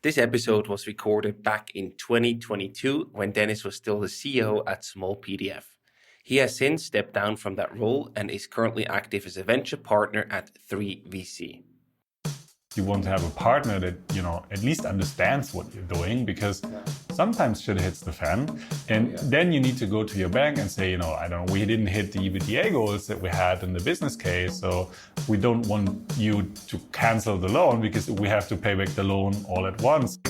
This episode was recorded back in 2022 when Dennis was still the CEO at Smallpdf. He has since stepped down from that role and is currently active as a venture partner at 3VC. You want to have a partner that, at least understands what you're doing, because sometimes shit hits the fan. And then you need to go to your bank and say, we didn't hit the EBITDA goals that we had in the business case. So we don't want you to cancel the loan because we have to pay back the loan all at once.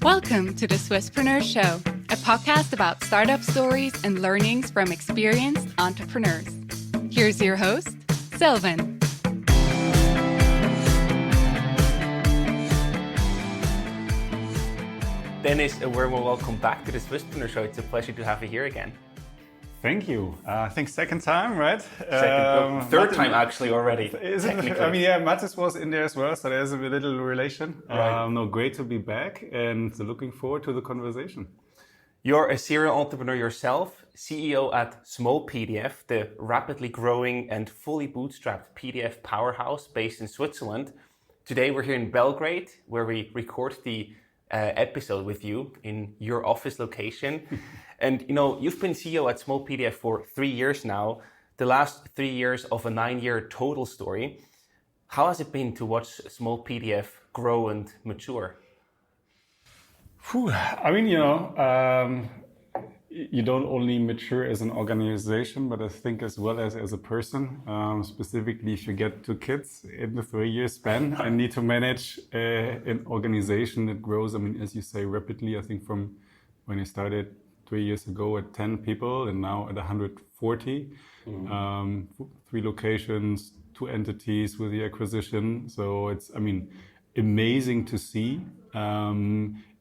Welcome to the Swisspreneur Show, a podcast about startup stories and learnings from experienced entrepreneurs. Here's your host, Sylvan. Dennis, a warm welcome back to the Swisspreneur Show. It's a pleasure to have you here again. Thank you. I think second time, right? Third time actually already. Is it? Matis was in there as well, so there's a little relation. Right. Great to be back and looking forward to the conversation. You're a serial entrepreneur yourself, CEO at Smallpdf, the rapidly growing and fully bootstrapped PDF powerhouse based in Switzerland. Today we're here in Belgrade, where we record the episode with you in your office location. And you've been CEO at Smallpdf for 3 years now, the last 3 years of a 9-year total story. How has it been to watch Smallpdf grow and mature? You don't only mature as an organization, but I think as well as a person. Specifically, if you get 2 kids in the 3-year span and need to manage an organization that grows, as you say, rapidly. I think from when I started 3 years ago at 10 people and now at 140, 3 locations, 2 entities with the acquisition. So it's, amazing to see.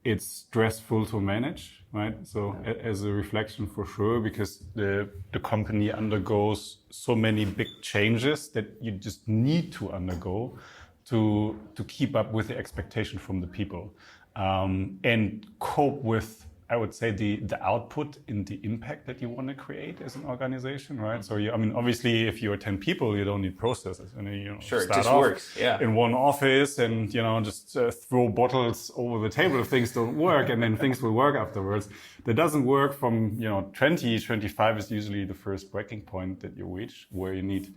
It's stressful to manage, right? So as a reflection for sure, because the company undergoes so many big changes that you just need to undergo to keep up with the expectation from the people and cope with, I would say, the output and the impact that you want to create as an organization, right? So, obviously, if you're 10 people, you don't need processes. And sure, start it just off works. Yeah. In one office and, just throw bottles over the table if things don't work, and then things will work afterwards. That doesn't work from, 20, 25 is usually the first breaking point that you reach, where you need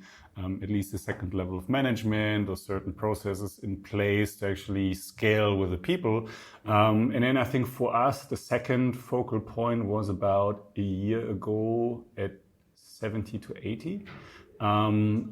at least a second level of management or certain processes in place to actually scale with the people. And then I think for us, the second focal point was about a year ago at 70 to 80,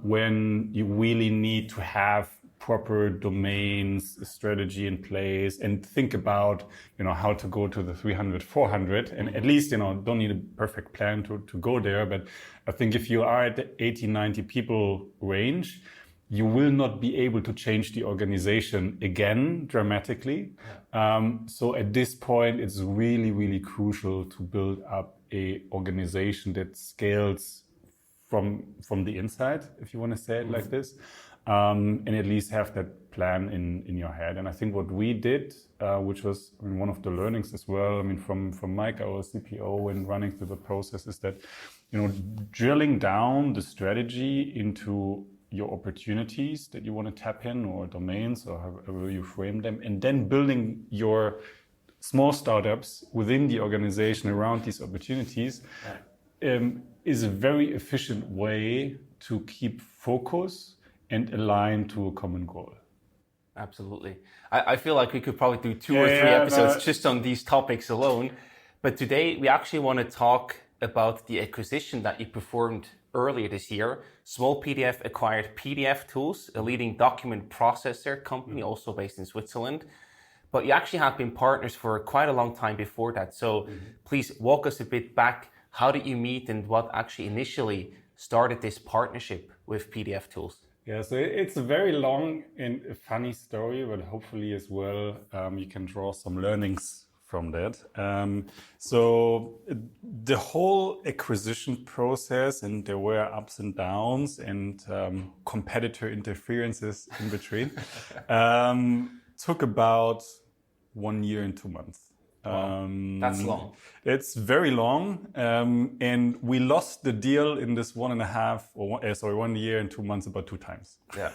when you really need to have proper domains, strategy in place, and think about, how to go to the 300, 400, and at least, don't need a perfect plan to go there. But I think if you are at the 80, 90 people range, you will not be able to change the organization again dramatically. So at this point, it's really, really crucial to build up a organization that scales from the inside, if you want to say it like this. And at least have that plan in your head. And I think what we did, which was one of the learnings as well, from Mike, our CPO, and running through the process, is that, drilling down the strategy into your opportunities that you want to tap in, or domains, or however you frame them, and then building your small startups within the organization around these opportunities, is a very efficient way to keep focus and align to a common goal. Absolutely. I feel like we could probably do 2 or 3 episodes just on these topics alone. But today we actually want to talk about the acquisition that you performed earlier this year. Smallpdf acquired PDF Tools, a leading document processor company also based in Switzerland. But you actually have been partners for quite a long time before that. So please walk us a bit back. How did you meet, and what actually initially started this partnership with PDF Tools? Yeah, so it's a very long and funny story, but hopefully as well you can draw some learnings from that. So the whole acquisition process, and there were ups and downs and competitor interferences in between, took about 1 year and 2 months. Wow. That's long. It's very long, and we lost the deal in this 1 year and 2 months about 2 times. Yeah.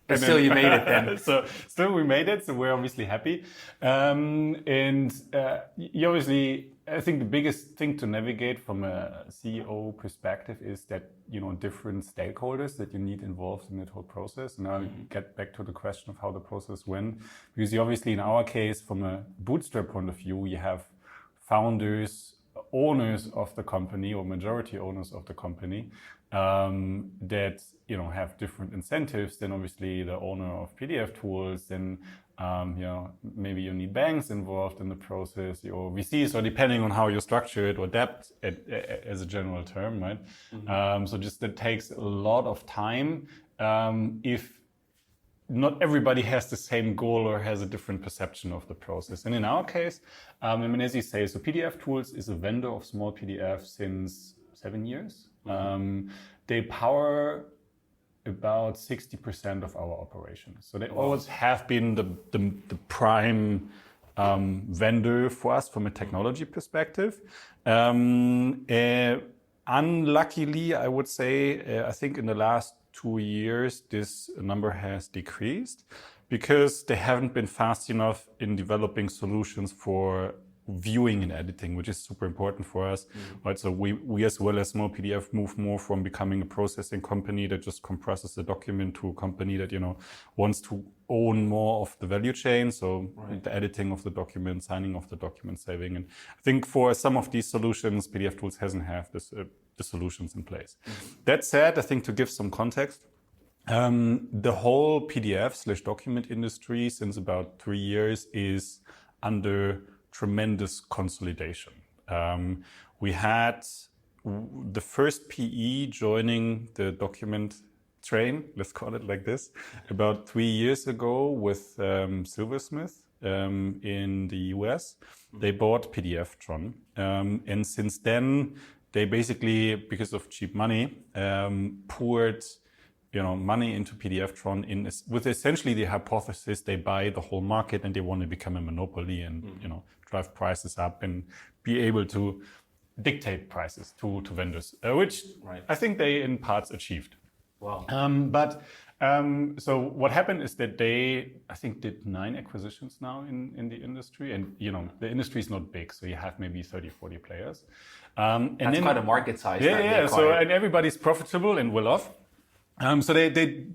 But still, you made it then. So still we made it, so we're obviously happy. You obviously, I think the biggest thing to navigate from a CEO perspective is that, different stakeholders that you need involved in that whole process. And I'll get back to the question of how the process went. Because you obviously, in our case, from a bootstrap point of view, you have founders, owners of the company or majority owners of the company that have different incentives than obviously the owner of PDF tools. Then maybe you need banks involved in the process or VCs, or depending on how you structure it, or debt as a general term, right? So just that takes a lot of time if not everybody has the same goal or has a different perception of the process. And in our case, as you say, so PDF Tools is a vendor of Smallpdf since 7 years. They power about 60% of our operations. So they always have been the prime vendor for us from a technology perspective. Unluckily, I would say, I think in the last 2 years, this number has decreased because they haven't been fast enough in developing solutions for viewing and editing, which is super important for us. Right? So we as well as Smallpdf move more from becoming a processing company that just compresses the document to a company that, wants to own more of the value chain. So the editing of the document, signing of the document, saving. And I think for some of these solutions, PDF Tools hasn't have this, the solutions in place. That said, I think to give some context, the whole PDF/document industry since about 3 years is under tremendous consolidation. We had the first PE joining the document train, let's call it like this, about 3 years ago with Silversmith in the US. They bought PDFtron. And since then, they basically, because of cheap money, poured money into PDFtron with essentially the hypothesis they buy the whole market and they want to become a monopoly and drive prices up and be able to dictate prices to vendors, which I think they in parts achieved. Wow. So what happened is that they, I think, did 9 acquisitions now in the industry, and the industry is not big, so you have maybe 30, 40 players. And that's quite a market size. Yeah. So and everybody's profitable and well off. So they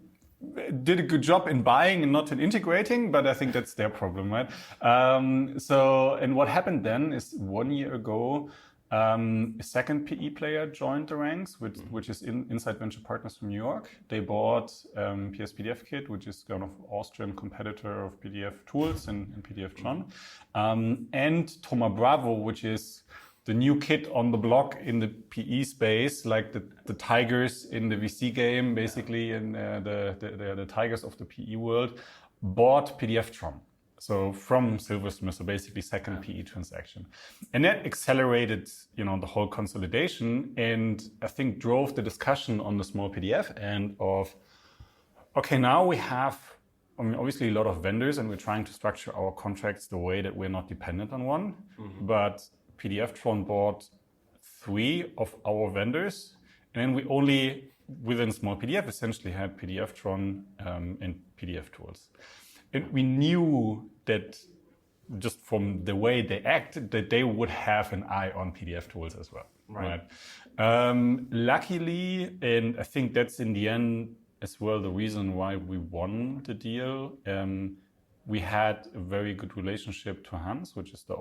did a good job in buying and not in integrating, but I think that's their problem, right? And what happened then is 1 year ago, a second PE player joined the ranks, which is Inside Venture Partners from New York. They bought PS PDF Kit, which is kind of Austrian competitor of PDF Tools and PDFtron, and Thoma Bravo, which is the new kid on the block in the PE space, like the tigers in the VC game, basically, and the tigers of the PE world, bought PDFtron. So from Silversmith, so basically second PE transaction. And that accelerated, the whole consolidation, and I think drove the discussion on the Smallpdf end of, okay, now we have, obviously a lot of vendors and we're trying to structure our contracts the way that we're not dependent on one, but PDFtron bought 3 of our vendors, and then we only, within Smallpdf, essentially had PDFtron and PDF Tools. And we knew that just from the way they acted, that they would have an eye on PDF Tools as well. Right. Luckily, and I think that's in the end as well the reason why we won the deal, we had a very good relationship to Hans, which is the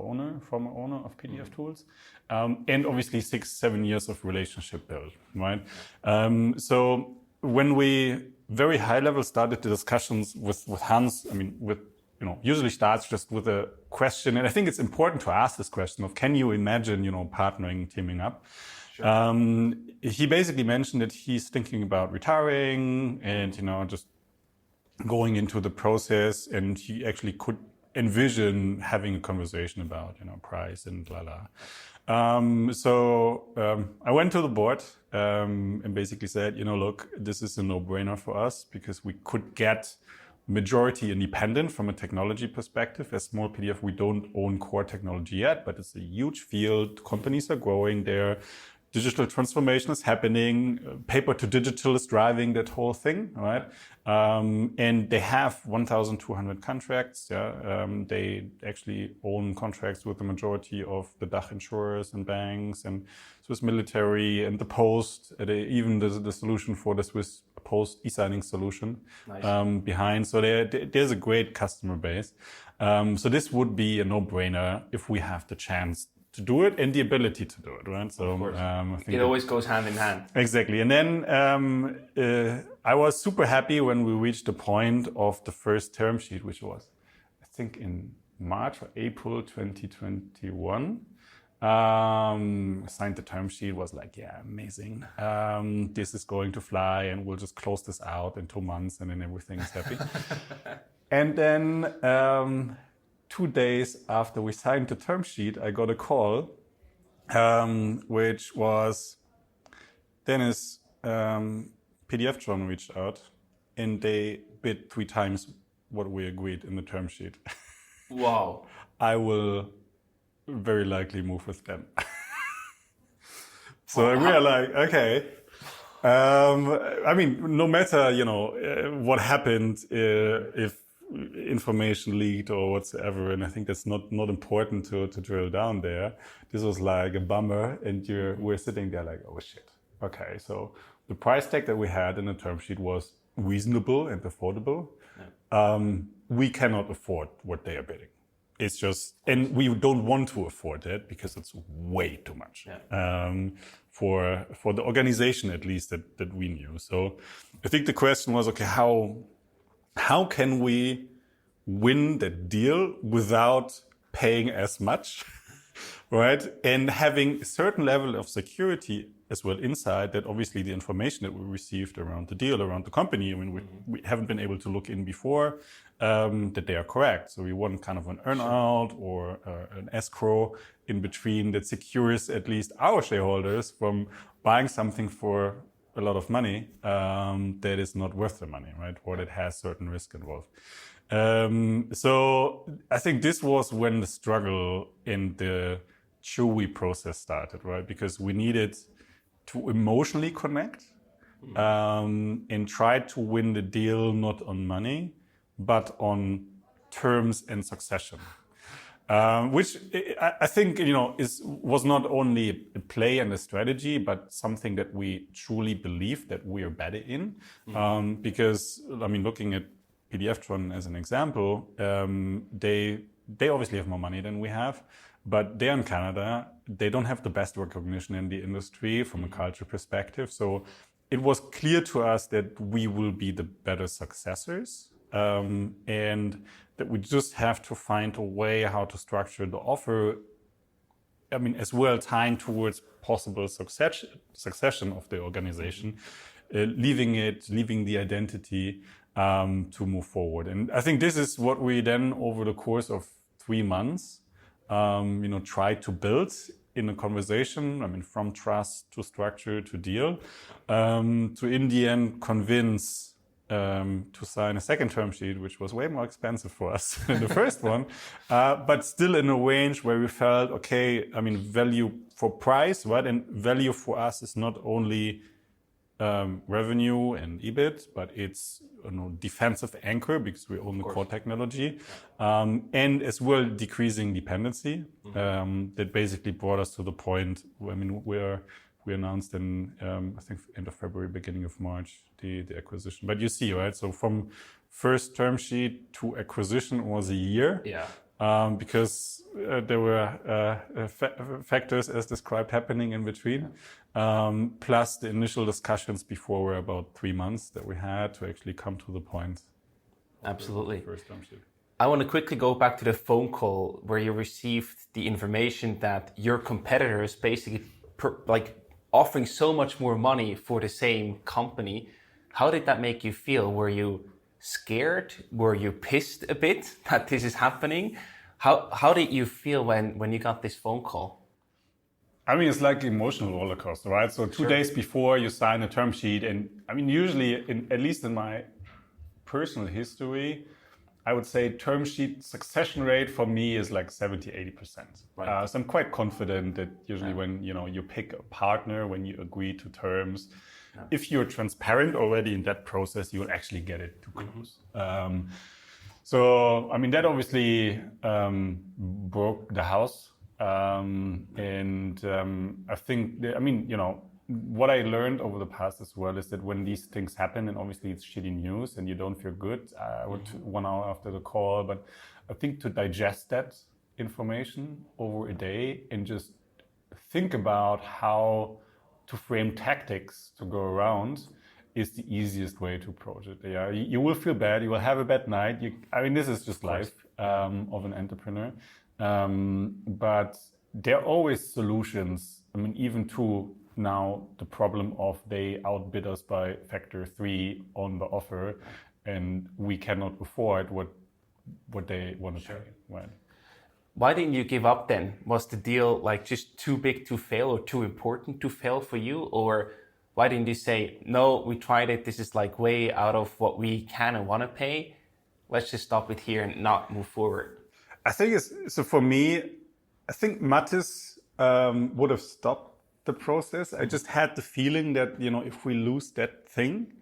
former owner of PDF Tools, and obviously 6-7 years of relationship built, right? So when we very high level started the discussions with Hans, usually starts just with a question, and I think it's important to ask this question of, can you imagine, partnering, teaming up? Sure. He basically mentioned that he's thinking about retiring and, just going into the process, and he actually could envision having a conversation about, price and So I went to the board and basically said, look, this is a no-brainer for us because we could get majority independent from a technology perspective. As Smallpdf, we don't own core technology yet, but it's a huge field. Companies are growing there. Digital transformation is happening. Paper to digital is driving that whole thing, right? And they have 1,200 contracts. Yeah, they actually own contracts with the majority of the Dach insurers and banks and Swiss military and the Post. Even the solution for the Swiss Post e-signing solution behind. So there's a great customer base. So this would be a no-brainer if we have the chance to do it and the ability to do it, right? So I think it always goes hand in hand. Exactly. And then I was super happy when we reached the point of the first term sheet, which was, I think, in March or April 2021. Signed the term sheet, was like, yeah, amazing. This is going to fly, and we'll just close this out in 2 months, and then everything is happy. And then 2 days after we signed the term sheet, I got a call, which was Dennis, PDF John reached out, and they bid 3 times what we agreed in the term sheet. Wow. I will very likely move with them. So we are like, okay. I mean, no matter, what happened, if information leaked or whatsoever, and I think that's not important to drill down there. This was like a bummer, and we're sitting there like, oh shit. Okay, so the price tag that we had in the term sheet was reasonable and affordable. Yeah. We cannot afford what they are bidding. It's just, and we don't want to afford it because it's way too much. Yeah. For the organization, at least, that we knew. So I think the question was, okay, how can we win that deal without paying as much, right? And having a certain level of security as well inside that obviously the information that we received around the deal, around the company, I mean, we haven't been able to look in before, that they are correct. So we want kind of an earn-out or an escrow in between that secures at least our shareholders from buying something for a lot of money that is not worth the money, right? Or that has certain risk involved. So I think this was when the struggle in the Chewy process started, right? Because we needed to emotionally connect and try to win the deal not on money, but on terms and succession. Which I think, was not only a play and a strategy, but something that we truly believe that we are better in. Because, I mean, looking at PDFtron as an example, they obviously have more money than we have, but they're in Canada. They don't have the best recognition in the industry from a culture perspective. So it was clear to us that we will be the better successors. And that we just have to find a way how to structure the offer, I mean, as well tying towards possible succession of the organization, leaving the identity to move forward. And I think this is what we then, over the course of 3 months, tried to build in a conversation, I mean, from trust to structure to deal, to in the end convince to sign a second term sheet, which was way more expensive for us than the first one, but still in a range where we felt, okay, I mean, value for price, right? And value for us is not only revenue and EBIT, but it's defensive anchor because we own the core technology, and as well decreasing dependency. That basically brought us to the point, I mean, we announced in, I think, end of February, beginning of March, the acquisition. But you see, right? So from first term sheet to acquisition was a year. Yeah. Because there were factors as described happening in between. Plus the initial discussions before were about 3 months that we had to actually come to the point. Absolutely. First term sheet. I want to quickly go back to the phone call where you received the information that your competitors basically offering so much more money for the same company. How did that make you feel? Were you scared? Were you pissed a bit that this is happening? How did you feel when you got this phone call? I mean, it's like an emotional roller coaster, right? So 2 days before you sign a term sheet, and I mean, usually, at least in my personal history, I would say term sheet succession rate for me is like 70-80%. Right. So I'm quite confident that usually when you pick a partner, when you agree to terms, if you're transparent already in that process, you will actually get it to close. So I mean that obviously broke the house, and I think what I learned over the past as well is that when these things happen, and obviously it's shitty news and you don't feel good, 1 hour after the call, but I think to digest that information over a day and just think about how to frame tactics to go around is the easiest way to approach it. Yeah, you will feel bad, you will have a bad night. This is just life of an entrepreneur, but there are always solutions. I mean, even to now the problem of they outbid us by factor 3 on the offer, and we cannot afford what they want to pay. Right. Why didn't you give up then? Was the deal like just too big to fail or too important to fail for you? Or why didn't you say, no, we tried it, this is like way out of what we can and want to pay, let's just stop it here and not move forward? I think so for me, I think Mattis would have stopped the process. I just had the feeling that, if we lose that thing,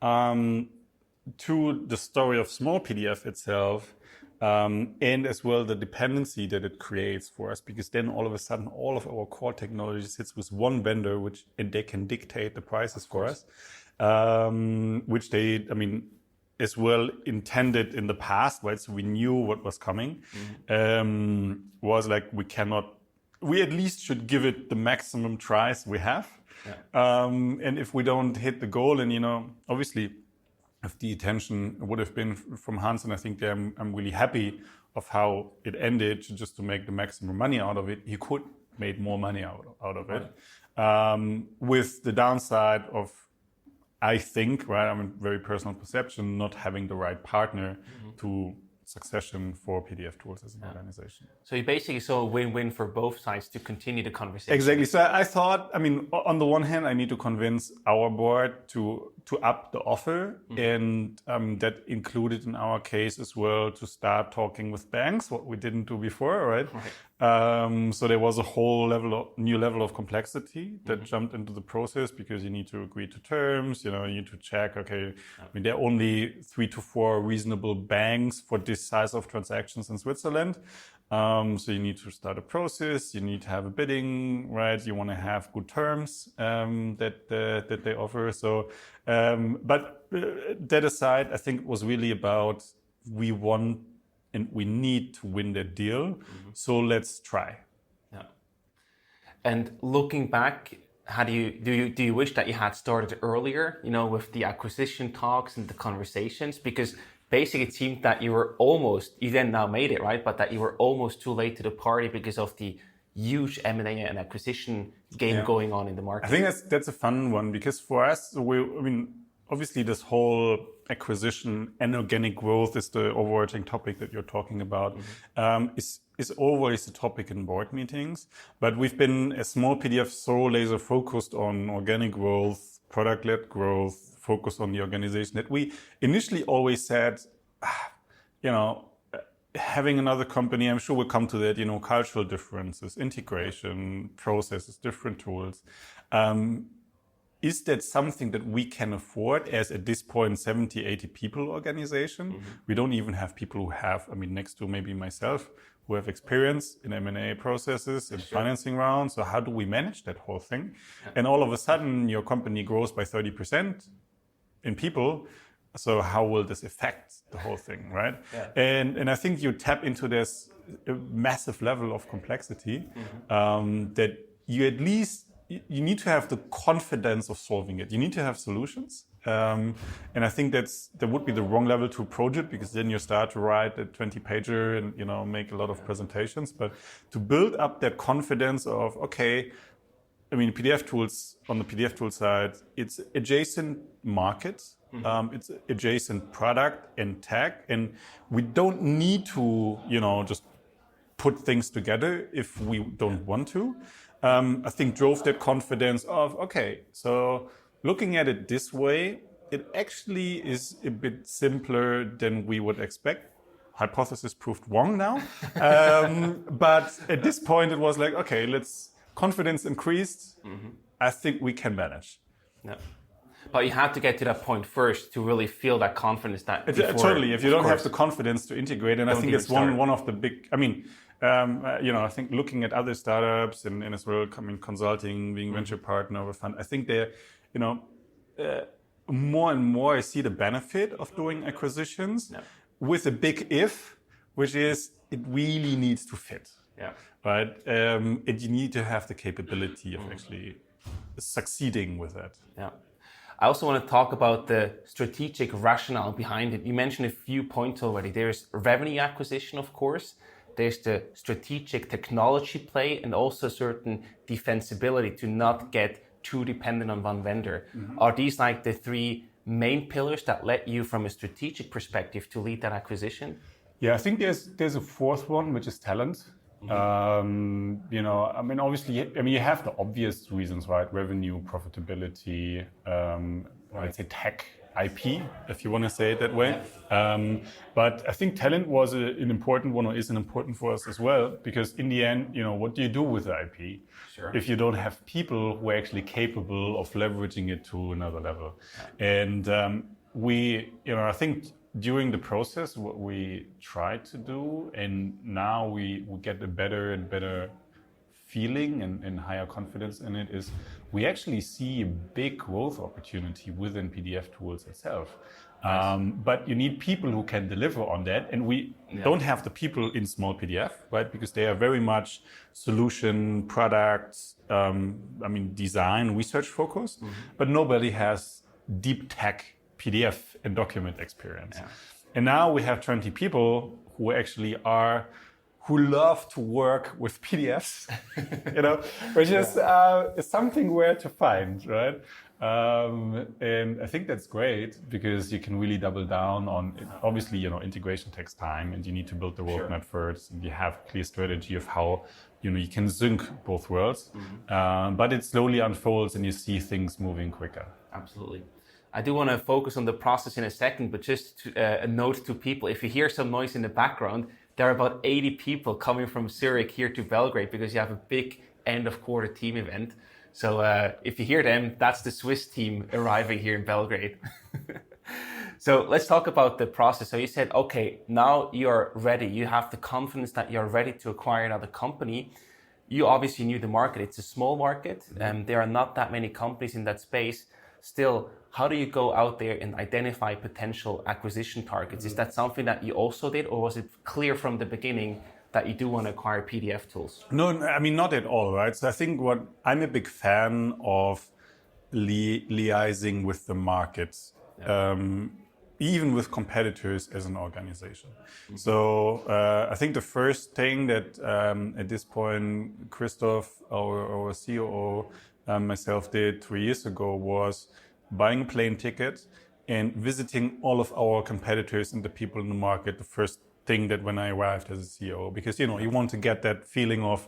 to the story of Smallpdf itself, and as well the dependency that it creates for us, because then all of a sudden all of our core technology sits with one vendor, and they can dictate the prices for us, which they, as well intended in the past, right? So we knew what was coming. Was like we at least should give it the maximum tries we have. And if we don't hit the goal, and obviously if the attention would have been from Hans, and I think I'm really happy of how it ended, just to make the maximum money out of it. He could made more money out of it, with the downside of, I think, right, very personal perception, not having the right partner to succession for PDF tools as an organization. So you basically saw a win-win for both sides to continue the conversation. Exactly. So I thought, on the one hand, I need to convince our board to up the offer, and that included in our case as well to start talking with banks, what we didn't do before, right? So there was a whole new level of complexity that jumped into the process, because you need to agree to terms, you need to check, okay, there are only 3 to 4 reasonable banks for this size of transactions in Switzerland. So you need to start a process, you need to have a bidding, right? You want to have good terms that they offer. So, but that aside, I think it was really about we want and we need to win that deal. So let's try. Yeah. And looking back, how do you wish that you had started earlier? With the acquisition talks and the conversations, because basically it seemed that you then now made it, right? But that you were almost too late to the party because of the huge M&A and acquisition game going on in the market. I think that's a fun one, because for us, obviously this whole acquisition and organic growth is the overarching topic that you're talking about. Is always a topic in board meetings, but we've been as Smallpdf so laser focused on organic growth, product-led growth, focused on the organization, that we initially always said, having another company, I'm sure we'll come to that, cultural differences, integration, processes, different tools. Is that something that we can afford as, at this point, 70, 80 people organization? We don't even have people who have, next to maybe myself, who have experience in M&A processes and financing rounds. So how do we manage that whole thing? And all of a sudden, your company grows by 30% in people. So how will this affect the whole thing, right? And I think you tap into this massive level of complexity that you at least, you need to have the confidence of solving it. You need to have solutions. And I think that would be the wrong level to approach it, because then you start to write a 20-pager and, make a lot of presentations. But to build up that confidence of, okay, PDF tools, on the PDF tool side, it's adjacent market. It's adjacent product and tech. And we don't need to, just put things together if we don't want to. I think drove that confidence of, okay, so looking at it this way, it actually is a bit simpler than we would expect. Hypothesis proved wrong now. But at this point, it was like, okay, confidence increased. I think we can manage. Yeah. But you had to get to that point first to really feel that confidence. Totally. If you don't have the confidence to integrate, and I think it's one of the big. I mean, I think looking at other startups and as well, consulting, being venture partner of a fund, I think they're, more and more I see the benefit of doing acquisitions with a big if, which is it really needs to fit. Yeah. Right. And you need to have the capability of actually succeeding with that. Yeah. I also want to talk about the strategic rationale behind it. You mentioned a few points already. There's revenue acquisition, of course. There's the strategic technology play and also certain defensibility to not get too dependent on one vendor. Are these like the three main pillars that led you from a strategic perspective to lead that acquisition? Yeah, I think there's a fourth one, which is talent. Obviously, you have the obvious reasons, right? Revenue, profitability, I'd say tech, IP, if you want to say it that way. But I think talent was an important one, or is an important for us as well, because in the end, what do you do with the IP if you don't have people who are actually capable of leveraging it to another level? And I think during the process, what we tried to do, and now we get a better and better feeling and higher confidence in it, is we actually see a big growth opportunity within PDF tools itself. Nice. But you need people who can deliver on that, and we don't have the people in Smallpdf, right? Because they are very much solution, product, design, research focused, but nobody has deep tech PDF and document experience. Yeah. And now we have 20 people who actually who love to work with PDFs, which is something rare to find, right? And I think that's great because you can really double down on it. Obviously, integration takes time and you need to build the roadmap first, and you have clear strategy of how you can sync both worlds, but it slowly unfolds and you see things moving quicker. Absolutely. I do want to focus on the process in a second, but just a note to people. If you hear some noise in the background, there are about 80 people coming from Zurich here to Belgrade because you have a big end of quarter team event. So if you hear them, that's the Swiss team arriving here in Belgrade. So let's talk about the process. So you said, okay, now you're ready. You have the confidence that you're ready to acquire another company. You obviously knew the market. It's a small market and there are not that many companies in that space. Still, how do you go out there and identify potential acquisition targets? Is that something that you also did, or was it clear from the beginning that you do want to acquire PDF tools? No, not at all, right? So I think I'm a big fan of liaising with the market, even with competitors as an organization. So I think the first thing that at this point, Christoph, our COO, myself did 3 years ago was buying a plane ticket and visiting all of our competitors and the people in the market the first thing that when I arrived as a CEO, because you want to get that feeling of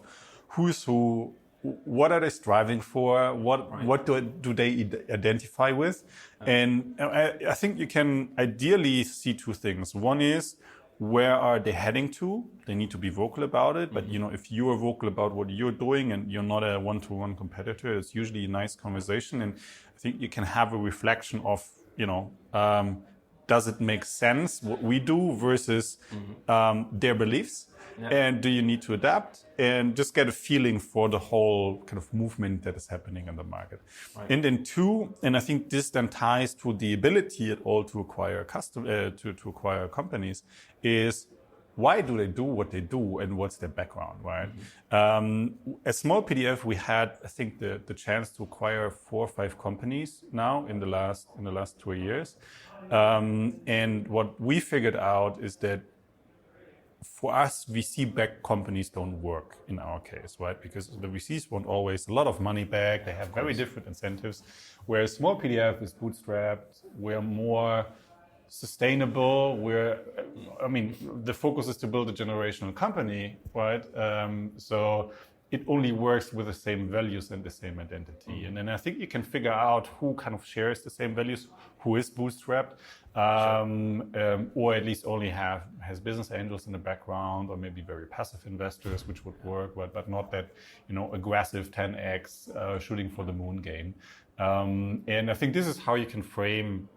who's who, what are they striving for, what do they identify with, and I think you can ideally see two things. One is, where are they heading to? They need to be vocal about it. But if you are vocal about what you're doing and you're not a one-to-one competitor, it's usually a nice conversation. And I think you can have a reflection of, does it make sense what we do versus their beliefs? Yeah. And do you need to adapt? And just get a feeling for the whole kind of movement that is happening in the market. Right. And then two, and I think this then ties to the ability at all to acquire to acquire companies, is why do they do what they do and what's their background, right? At Smallpdf, we had, I think, the chance to acquire 4 or 5 companies now in the last 2 years. And what we figured out is that for us, VC-backed companies don't work in our case, right? Because the VCs want always a lot of money back. They have very different incentives. Whereas Smallpdf is bootstrapped. We're more sustainable. The focus is to build a generational company, right? So it only works with the same values and the same identity. And then I think you can figure out who kind of shares the same values, who is bootstrapped, or at least only has business angels in the background, or maybe very passive investors, which would work, but not that aggressive 10x shooting for the moon game. And I think this is how you can frame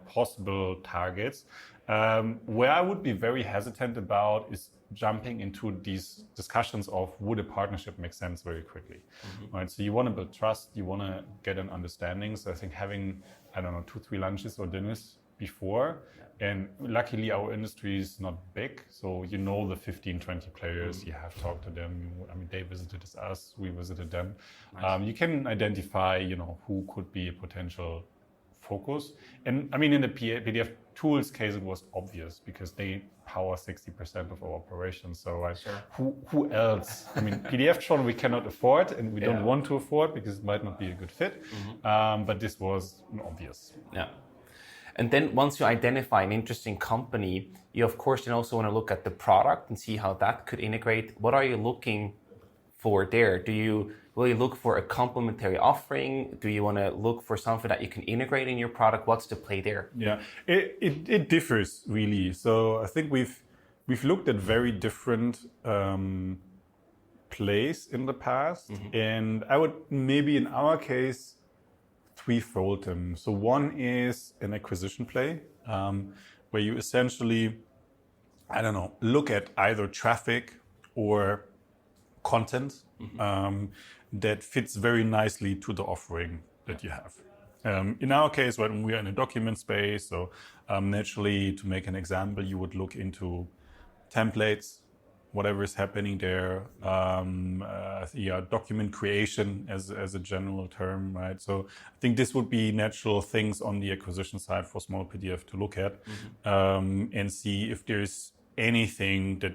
possible targets. Where I would be very hesitant about is jumping into these discussions of would a partnership make sense very quickly, right? So you want to build trust, you want to get an understanding. So I think having, 2-3 lunches or dinners before, and luckily our industry is not big, so the 15-20 players, you have talked to them. I mean, they visited us, we visited them. Nice. You can identify, who could be a potential focus. And I mean, in the PDF tools case, it was obvious because they power 60% of our operations. So who else? I mean, PDF Tron we cannot afford, and we don't want to afford because it might not be a good fit. But this was obvious. Yeah. And then once you identify an interesting company, you of course then also want to look at the product and see how that could integrate. What are you looking for there? Will you look for a complementary offering? Do you want to look for something that you can integrate in your product? What's the play there? Yeah, it differs really. So I think we've looked at very different plays in the past, and I would maybe in our case threefold them. So one is an acquisition play, where you essentially, look at either traffic or content that fits very nicely to the offering that you have. In our case, when we are in a document space, so naturally, to make an example, you would look into templates, whatever is happening there, document creation as a general term, right? So I think this would be natural things on the acquisition side for Smallpdf to look at and see if there's anything that,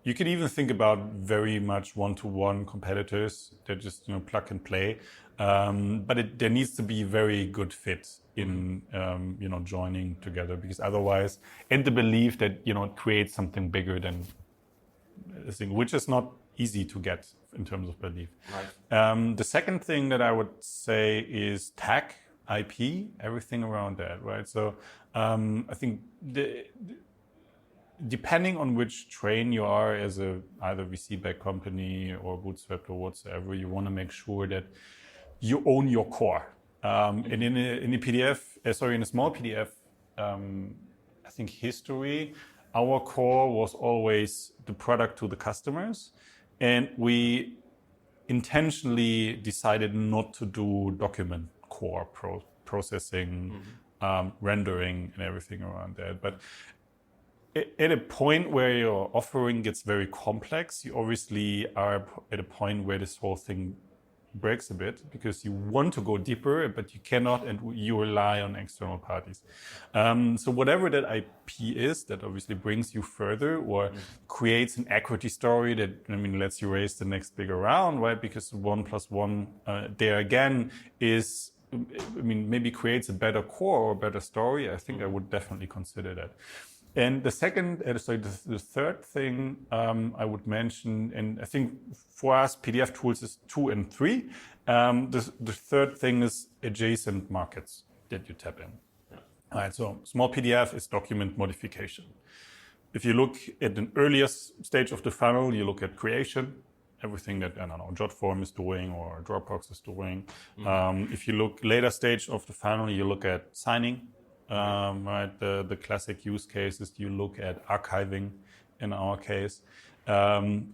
you could even think about very much one-to-one competitors that just, plug and play. But there needs to be very good fit in, joining together, because otherwise, and the belief that, it creates something bigger than this thing, which is not easy to get in terms of belief. Right. The second thing that I would say is tech, IP, everything around that, right? So I think depending on which train you are as either VC-backed company or bootstrapped or whatsoever, you want to make sure that you own your core. And in a Smallpdf, I think history, our core was always the product to the customers, and we intentionally decided not to do document core processing, rendering, and everything around that. But at a point where your offering gets very complex, you obviously are at a point where this whole thing breaks a bit, because you want to go deeper, but you cannot, and you rely on external parties. So whatever that IP is, that obviously brings you further or creates an equity story that, lets you raise the next bigger round, right? Because 1 + 1 there again is, maybe creates a better core or a better story. I think I would definitely consider that. And the third thing I would mention, and I think for us, PDF tools is 2 and 3. The third thing is adjacent markets that you tap in. Yeah. All right, so Smallpdf is document modification. If you look at an earlier stage of the funnel, you look at creation, everything that, Jotform is doing or Dropbox is doing. If you look later stage of the funnel, you look at signing. Right, the classic use cases, you look at archiving in our case,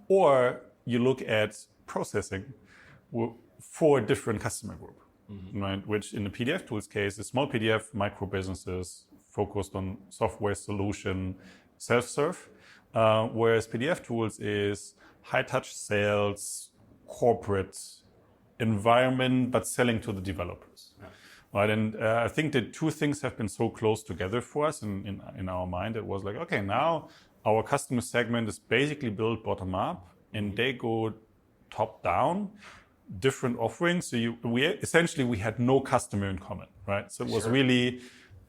or you look at processing for a different customer group, right? Which in the PDF tools case is Smallpdf, micro businesses focused on software solution, self-serve, whereas PDF tools is high touch sales, corporate environment, but selling to the developers. Yeah. Right, and I think the two things have been so close together for us in our mind. It was like, okay, now our customer segment is basically built bottom up, and they go top down, different offerings. So we had no customer in common, right? So it was really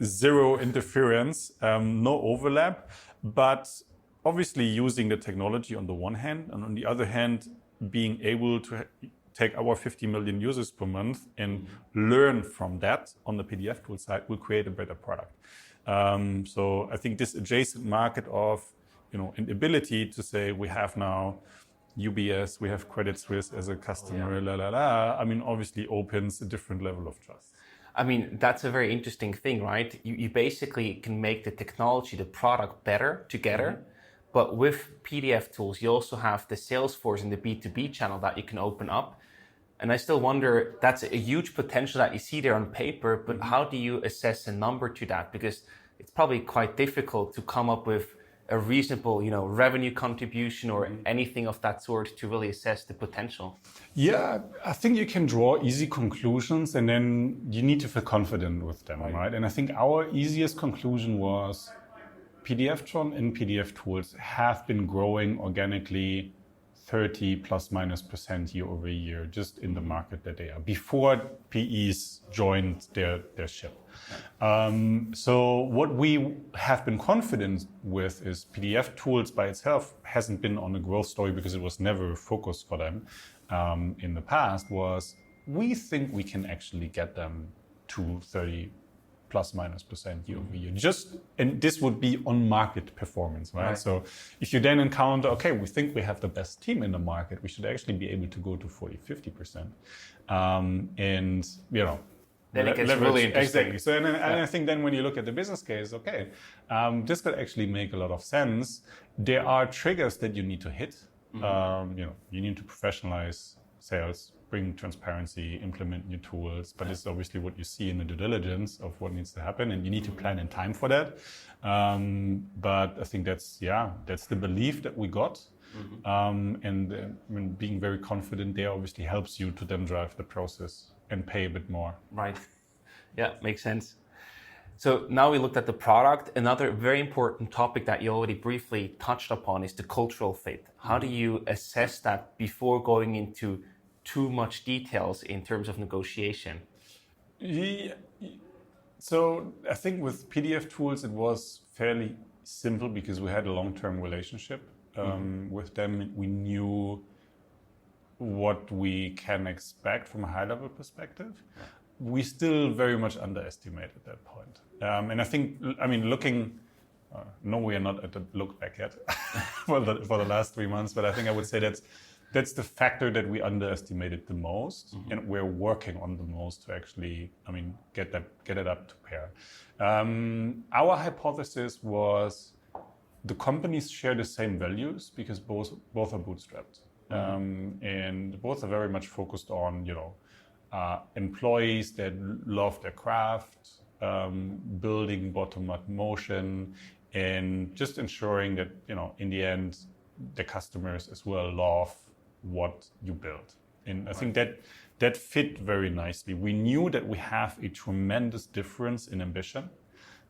zero interference, no overlap, but obviously using the technology on the one hand, and on the other hand, being able to take our 50 million users per month and learn from that on the PDF tool side will create a better product. So I think this adjacent market of, an ability to say we have now UBS, we have Credit Suisse as a customer, obviously opens a different level of trust. I mean, that's a very interesting thing, right? You basically can make the technology, the product better together. But with PDF tools, you also have the Salesforce and the B2B channel that you can open up. And I still wonder, that's a huge potential that you see there on paper, but how do you assess a number to that? Because it's probably quite difficult to come up with a reasonable, revenue contribution or anything of that sort to really assess the potential. Yeah, I think you can draw easy conclusions and then you need to feel confident with them, right? And I think our easiest conclusion was PDFtron and PDF tools have been growing organically 30 plus minus % year over year, just in the market that they are, before PEs joined their ship. So what we have been confident with is PDF tools by itself hasn't been on a growth story because it was never a focus for them in the past, was we think we can actually get them to 30 plus minus % year over year. And this would be on market performance, right? So if you then encounter, okay, we think we have the best team in the market, we should actually be able to go to 40, 50%. And, then it gets really interesting. Exactly. So, and I think then when you look at the business case, okay, this could actually make a lot of sense. There are triggers that you need to hit. You need to professionalize sales, bring transparency, implement new tools, but it's obviously what you see in the due diligence of what needs to happen, and you need to plan in time for that. But I think that's the belief that we got. And being very confident there obviously helps you to then drive the process and pay a bit more. Right. Yeah, makes sense. So now we looked at the product. Another very important topic that you already briefly touched upon is the cultural fit. How do you assess that before going into too much details in terms of negotiation? So I think with PDF tools, it was fairly simple because we had a long-term relationship with them. We knew what we can expect from a high-level perspective. We still very much underestimated that point. And I think, looking, no, we are not at the look back yet for the last 3 months, but I think I would say that's the factor that we underestimated the most, and we're working on the most to actually, get it up to pair. Our hypothesis was the companies share the same values because both are bootstrapped, and both are very much focused on employees that love their craft, building bottom-up motion, and just ensuring that in the end the customers as well love what you build. And I think that fit very nicely. We knew that we have a tremendous difference in ambition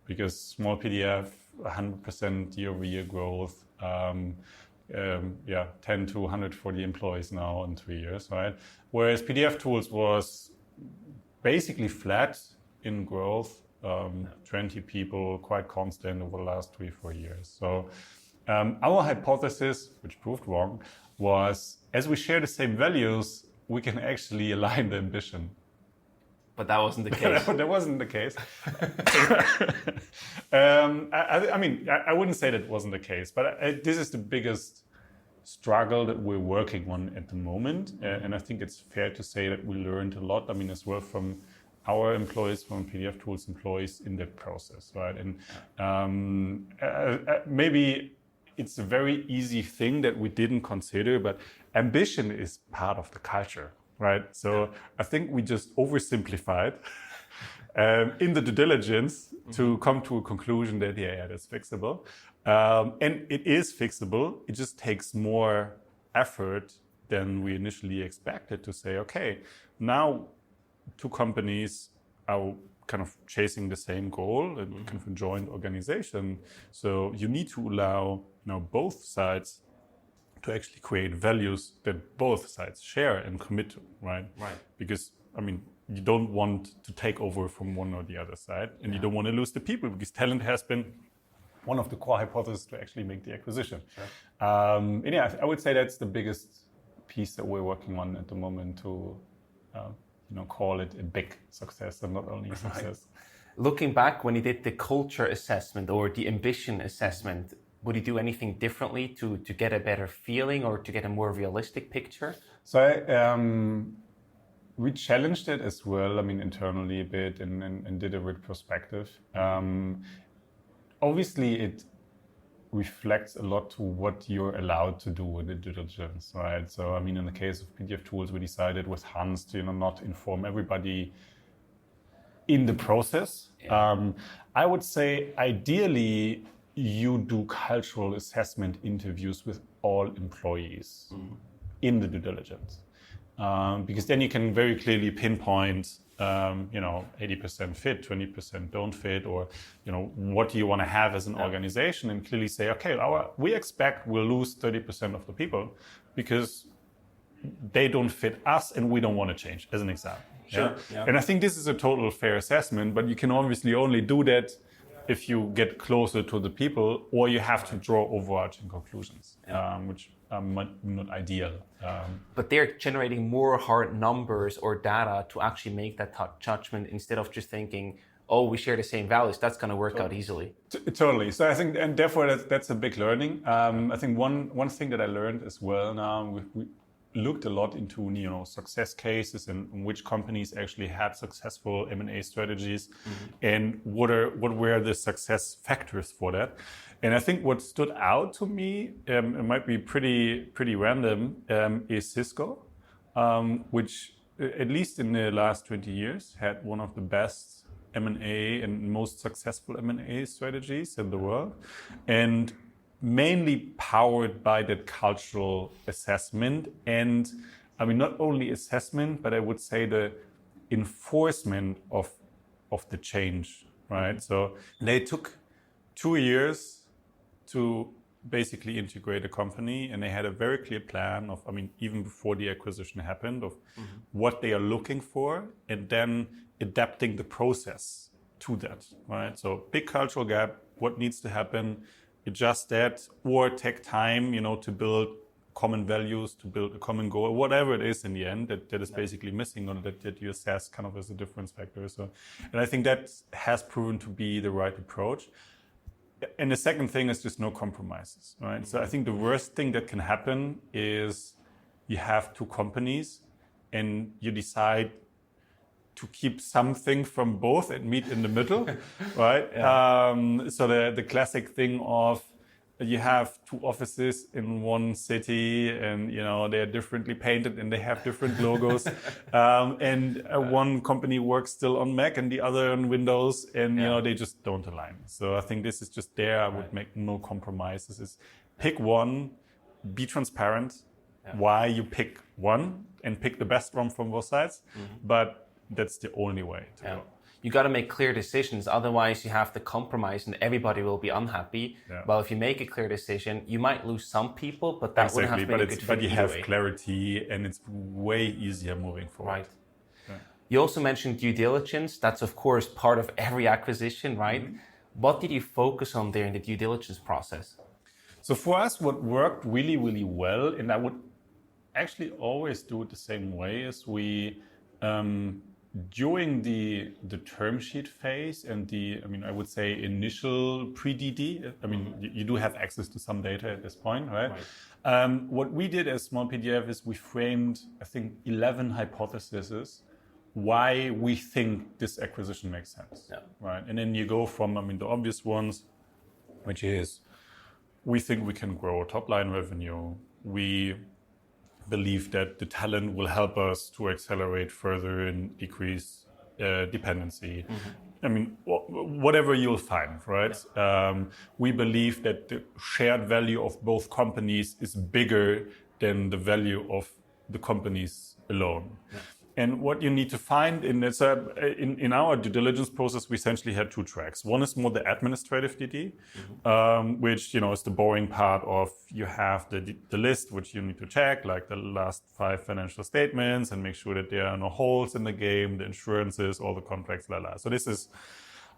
because Smallpdf, 100% year-over-year growth, 10 to 140 employees now in 3 years, right? Whereas PDF tools was basically flat in growth, 20 people, quite constant over the last 3-4 years. So our hypothesis, which proved wrong, was as we share the same values, we can actually align the ambition. But that wasn't the case. That wasn't the case. I wouldn't say that wasn't the case, but this is the biggest struggle that we're working on at the moment. And I think it's fair to say that we learned a lot, as well from our employees, from PDF tools employees in that process, right? And maybe it's a very easy thing that we didn't consider, but ambition is part of the culture, right? So I think we just oversimplified in the due diligence to come to a conclusion that, that's fixable. And it is fixable. It just takes more effort than we initially expected to say, okay, now 2 companies are kind of chasing the same goal and kind of a joint organization. So you need to allow both sides to actually create values that both sides share and commit to, right? Right. Because, you don't want to take over from one or the other side, and you don't want to lose the people because talent has been one of the core hypotheses to actually make the acquisition. Sure. I would say that's the biggest piece that we're working on at the moment to, call it a big success and not only a success. Looking back, when you did the culture assessment or the ambition assessment, would you do anything differently to get a better feeling or to get a more realistic picture? So we challenged it as well, internally a bit and did a retrospective. Obviously, it reflects a lot to what you're allowed to do in the due diligence, right? So, in the case of PDF tools, we decided with Hans to not inform everybody in the process. Yeah. I would say ideally you do cultural assessment interviews with all employees in the due diligence, because then you can very clearly pinpoint 80% fit, 20% don't fit, or what do you want to have as an organization, and clearly say, okay, we expect we'll lose 30% of the people because they don't fit us and we don't want to change, as an example. Sure. Yeah? Yeah. And I think this is a total fair assessment, but you can obviously only do that if you get closer to the people, or you have to draw overarching conclusions, which are not ideal. But they're generating more hard numbers or data to actually make that judgment instead of just thinking, oh, we share the same values, that's going to work out easily. Totally. So I think, and therefore that's a big learning. I think one thing that I learned as well now, we looked a lot into success cases and which companies actually had successful M&A strategies, and what were the success factors for that. And I think what stood out to me, it might be pretty random, is Cisco, which at least in the last 20 years had one of the best M&A and most successful M&A strategies in the world, and mainly powered by that cultural assessment. And not only assessment, but I would say the enforcement of the change, right? So they took 2 years to basically integrate a company, and they had a very clear plan of, even before the acquisition happened, of what they are looking for, and then adapting the process to that, right? So big cultural gap, what needs to happen, adjust that, or take time, to build common values, to build a common goal, whatever it is in the end that is basically missing, or that you assess kind of as a difference factor. So, and I think that has proven to be the right approach. And the second thing is just no compromises, right? So I think the worst thing that can happen is you have two companies and you decide to keep something from both and meet in the middle, right? Yeah. So the classic thing of you have two offices in one city, and they're differently painted and they have different logos, and one company works still on Mac and the other on Windows, and they just don't align. So I think this is just there. I would make no compromises. Is pick one, be transparent. Why you pick one, and pick the best one from both sides, but that's the only way to go. You got to make clear decisions, otherwise you have to compromise and everybody will be unhappy. Yeah. Well, if you make a clear decision, you might lose some people, but that wouldn't have been a good fit. But you have clarity, and it's way easier moving forward. Right. Yeah. You also mentioned due diligence. That's of course part of every acquisition, right? What did you focus on there in the due diligence process? So for us, what worked really, really well, and I would actually always do it the same way, is we during the term sheet phase and I would say initial pre-DD, you do have access to some data at this point, right? What we did as Smallpdf is we framed, I think, 11 hypotheses why we think this acquisition makes sense, right? And then you go from, the obvious ones, which is we think we can grow top line revenue. We believe that the talent will help us to accelerate further and decrease dependency. Whatever you'll find, right? We believe that the shared value of both companies is bigger than the value of the companies alone. And what you need to find in our due diligence process, we essentially had two tracks. One is more the administrative DD, which is the boring part of you have the list which you need to check, like the last 5 financial statements, and make sure that there are no holes in the game, the insurances, all the contracts, So this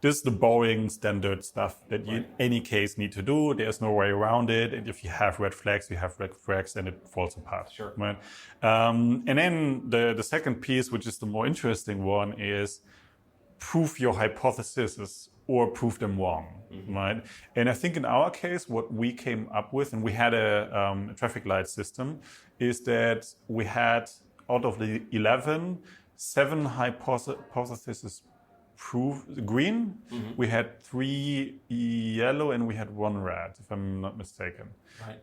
this is the boring standard stuff that you in any case need to do. There's no way around it. And if you have red flags, you have red flags and it falls apart. Sure. Right? And then the second piece, which is the more interesting one, is prove your hypotheses or prove them wrong, right? And I think in our case, what we came up with, and we had a traffic light system, is that we had, out of the 11, 7 hypotheses proved green. We had 3 yellow and we had 1 red, if I'm not mistaken. Right.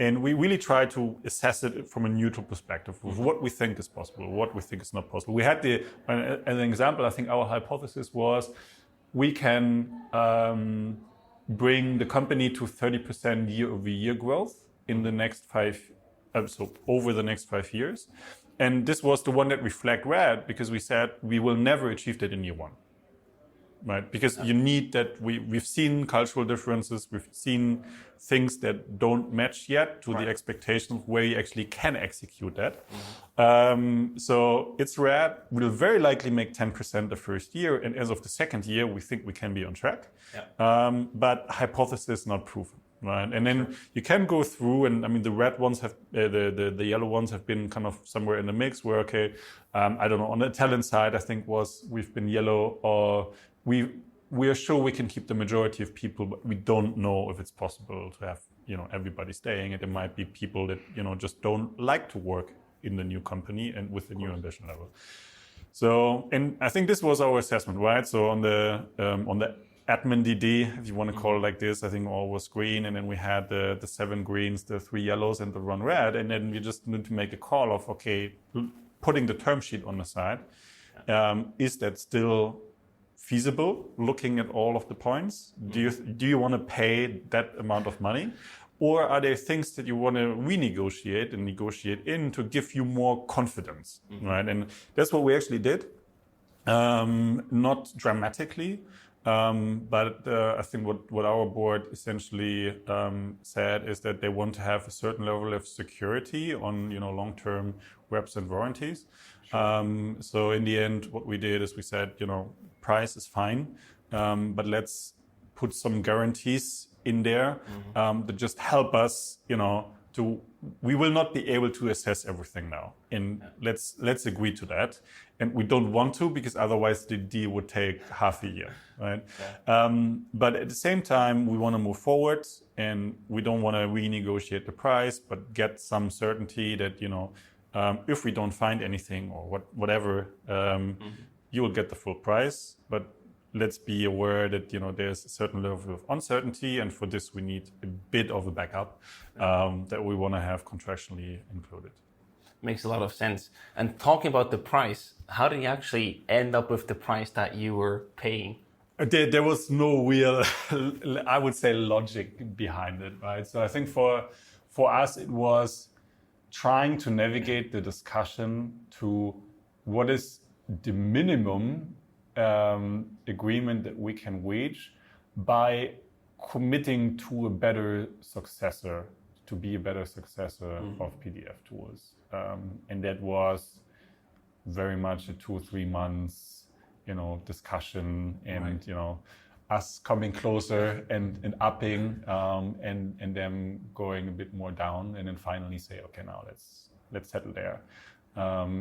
And we really try to assess it from a neutral perspective of what we think is possible, what we think is not possible. We had as an example, I think our hypothesis was we can bring the company to 30% year-over-year growth in the next over the next 5 years. And this was the one that we flagged red because we said we will never achieve that in year 1. Right? Because you need that. We've seen cultural differences. We've seen things that don't match yet to the expectations where you actually can execute that. So it's red. We'll very likely make 10% the first year. And as of the second year, we think we can be on track. Yeah. But hypothesis not proven. Right. And then you can go through, and I mean, the red ones have, the yellow ones have been kind of somewhere in the mix where, I don't know, on the talent side, I think we've been yellow, or we are sure we can keep the majority of people, but we don't know if it's possible to have, everybody staying. And there might be people that, just don't like to work in the new company and with the new ambition level. So, and I think this was our assessment, right? So on the admin DD, if you want to call it like this, I think all was green. And then we had the 7 greens, the 3 yellows and the 1 red. And then we just need to make a call of, putting the term sheet on the side. Is that still feasible, looking at all of the points? Do you want to pay that amount of money? Or are there things that you want to renegotiate and negotiate in to give you more confidence, right? And that's what we actually did. Not dramatically, but I think what our board essentially said is that they want to have a certain level of security on long-term reps and warranties. Sure. So in the end, what we did is we said, price is fine, but let's put some guarantees in there that just help us, we will not be able to assess everything now. And let's agree to that. And we don't want to, because otherwise the deal would take half a year, right? Yeah. But at the same time, we want to move forward, and we don't want to renegotiate the price, but get some certainty that, if we don't find anything or whatever, you will get the full price. But let's be aware that there's a certain level of uncertainty, and for this we need a bit of a backup that we want to have contractually included. Makes a lot of sense. And talking about the price, how did you actually end up with the price that you were paying? There was no real, I would say, logic behind it, right? So I think for us it was trying to navigate the discussion to what is the minimum agreement that we can reach by committing to a better successor, to be a better successor of PDF tools. And that was very much a 2 or 3 months, discussion and, us coming closer and upping and them going a bit more down, and then finally say, okay, now let's settle there.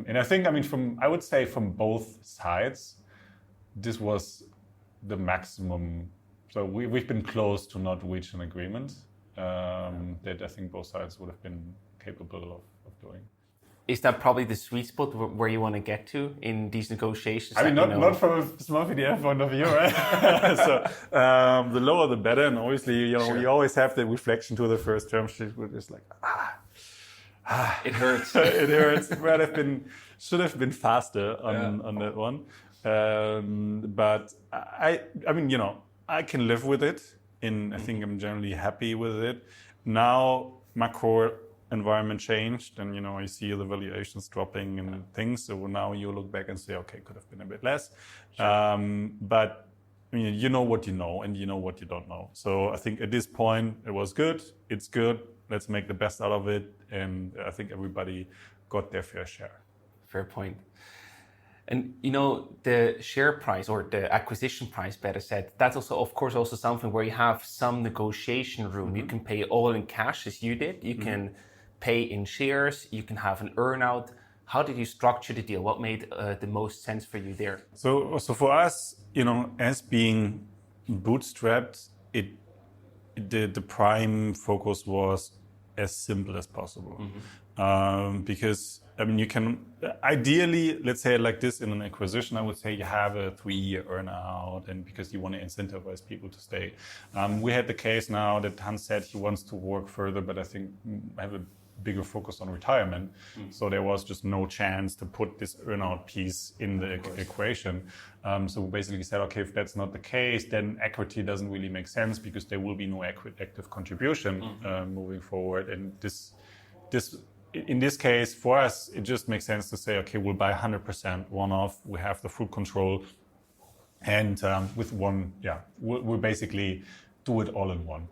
And I think, I would say from both sides, this was the maximum. So we've been close to not reach an agreement that I think both sides would have been capable of doing. Is that probably the sweet spot where you want to get to in these negotiations? Not from a Smallpdf point of view, right? So the lower the better, and obviously, Sure. We always have the reflection to the first term sheet, which is like, it hurts. It hurts. Should have been faster on that one. But I can live with it, and I think I'm generally happy with it. Now, macro environment changed, and you see the valuations dropping and things. So now you look back and say, okay, could have been a bit less. Sure. But you know what you know, and you know what you don't know. So I think at this point it was good. It's good. Let's make the best out of it, and I think everybody got their fair share. Fair point. And the share price, or the acquisition price, better said, that's also, of course, also something where you have some negotiation room. You can pay all in cash, as you did. You can pay in shares. You can have an earnout. How did you structure the deal? What made the most sense for you there? So for us, as being bootstrapped, the prime focus was as simple as possible. Because you can ideally, let's say it like this, in an acquisition, I would say you have a 3-year earnout, and because you want to incentivize people to stay. We had the case now that Hans said he wants to work further, but I think have a bigger focus on retirement. So there was just no chance to put this earnout piece in the equation. So we basically said, okay, if that's not the case, then equity doesn't really make sense, because there will be no active contribution moving forward. And in this case, for us, it just makes sense to say, okay, we'll buy 100% one-off. We have the full control. And with one, we'll basically do it all in one.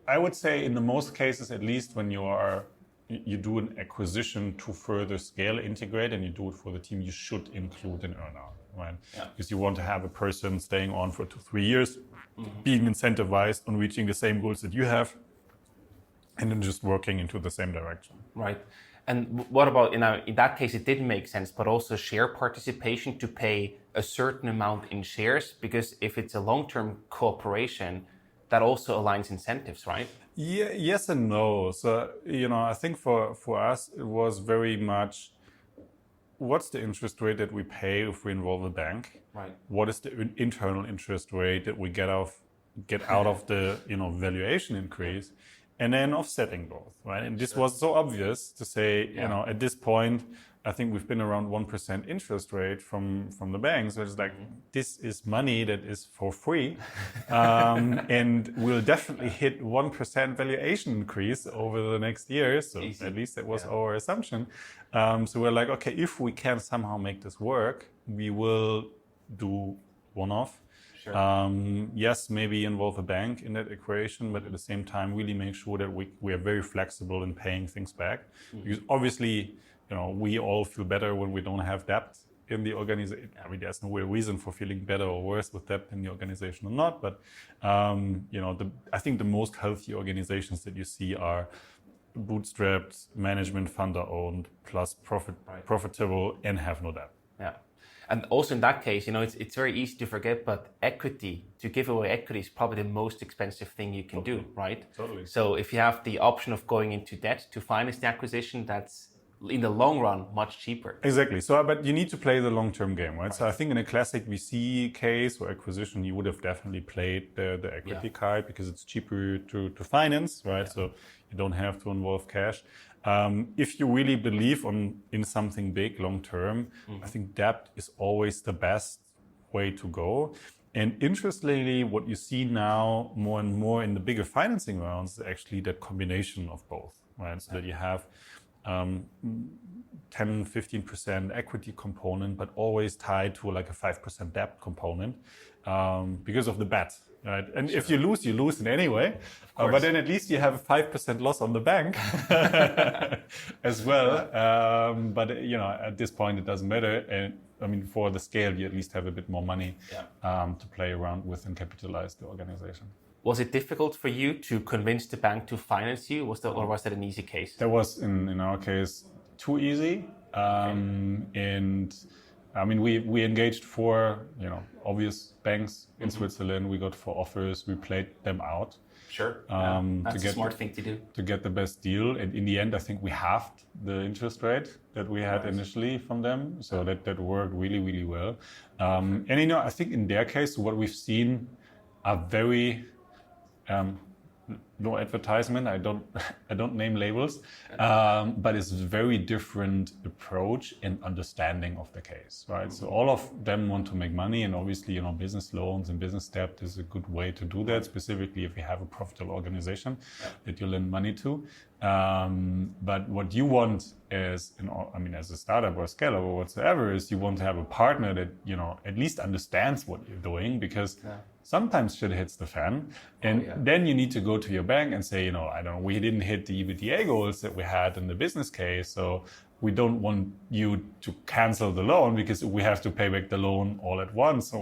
I would say in the most cases, at least when you do an acquisition to further scale, integrate, and you do it for the team, you should include an earnout, right? Yeah. Because you want to have a person staying on for 2-3 years, being incentivized on reaching the same goals that you have, and then just working into the same direction. Right. And what about, in that case, it didn't make sense, but also share participation to pay a certain amount in shares? Because if it's a long-term cooperation, that also aligns incentives, right? Yeah, yes and no. So, I think for us, it was very much, what's the interest rate that we pay if we involve a bank? Right. What is the internal interest rate that we get out of the valuation increase? And then offsetting both, right? And this was so obvious to say, at this point, I think we've been around 1% interest rate from the banks. So it's like, this is money that is for free. And we'll definitely hit 1% valuation increase over the next years. So at least that was our assumption. So we're like, okay, if we can somehow make this work, we will do one-off. Yes, maybe involve a bank in that equation, but at the same time, really make sure that we are very flexible in paying things back. Because obviously, we all feel better when we don't have debt in the organization. I mean, there's no real reason for feeling better or worse with debt in the organization or not. But, I think the most healthy organizations that you see are bootstrapped, management funder-owned, plus profitable, and have no debt. Yeah. And also in that case, it's very easy to forget, but to give away equity is probably the most expensive thing you can do, right? Totally. So if you have the option of going into debt to finance the acquisition, that's in the long run much cheaper. Exactly. So, but you need to play the long-term game, right? So I think in a classic VC case or acquisition, you would have definitely played the equity card, because it's cheaper to finance, right? Yeah. So you don't have to involve cash. If you really believe in something big long term, I think debt is always the best way to go. And interestingly, what you see now more and more in the bigger financing rounds is actually that combination of both, right? So that you have 10-15% equity component, but always tied to like a 5% debt component, because of the bet. Right. And if you lose in any way. But then at least you have a 5% loss on the bank as well. But at this point, it doesn't matter. And I mean, for the scale, you at least have a bit more money to play around with and capitalize the organization. Was it difficult for you to convince the bank to finance you? Or was that an easy case? That was, in our case, too easy. And I mean, we engaged 4, obvious banks in Switzerland. We got 4 offers. We played them out. Sure. That's a smart thing to do. To get the best deal. And in the end, I think we halved the interest rate that we had initially from them. So that worked really, really well. And, I think in their case, what we've seen are very... no advertisement. I don't name labels, but it's a very different approach and understanding of the case, right? So all of them want to make money, and obviously, business loans and business debt is a good way to do that. Specifically, if you have a profitable organization that you lend money to. But what you want as as a startup or a scale-up or whatsoever, is you want to have a partner that at least understands what you're doing, because sometimes shit hits the fan, and then you need to go to your bank and say, we didn't hit the EBITDA goals that we had in the business case, so we don't want you to cancel the loan because we have to pay back the loan all at once. So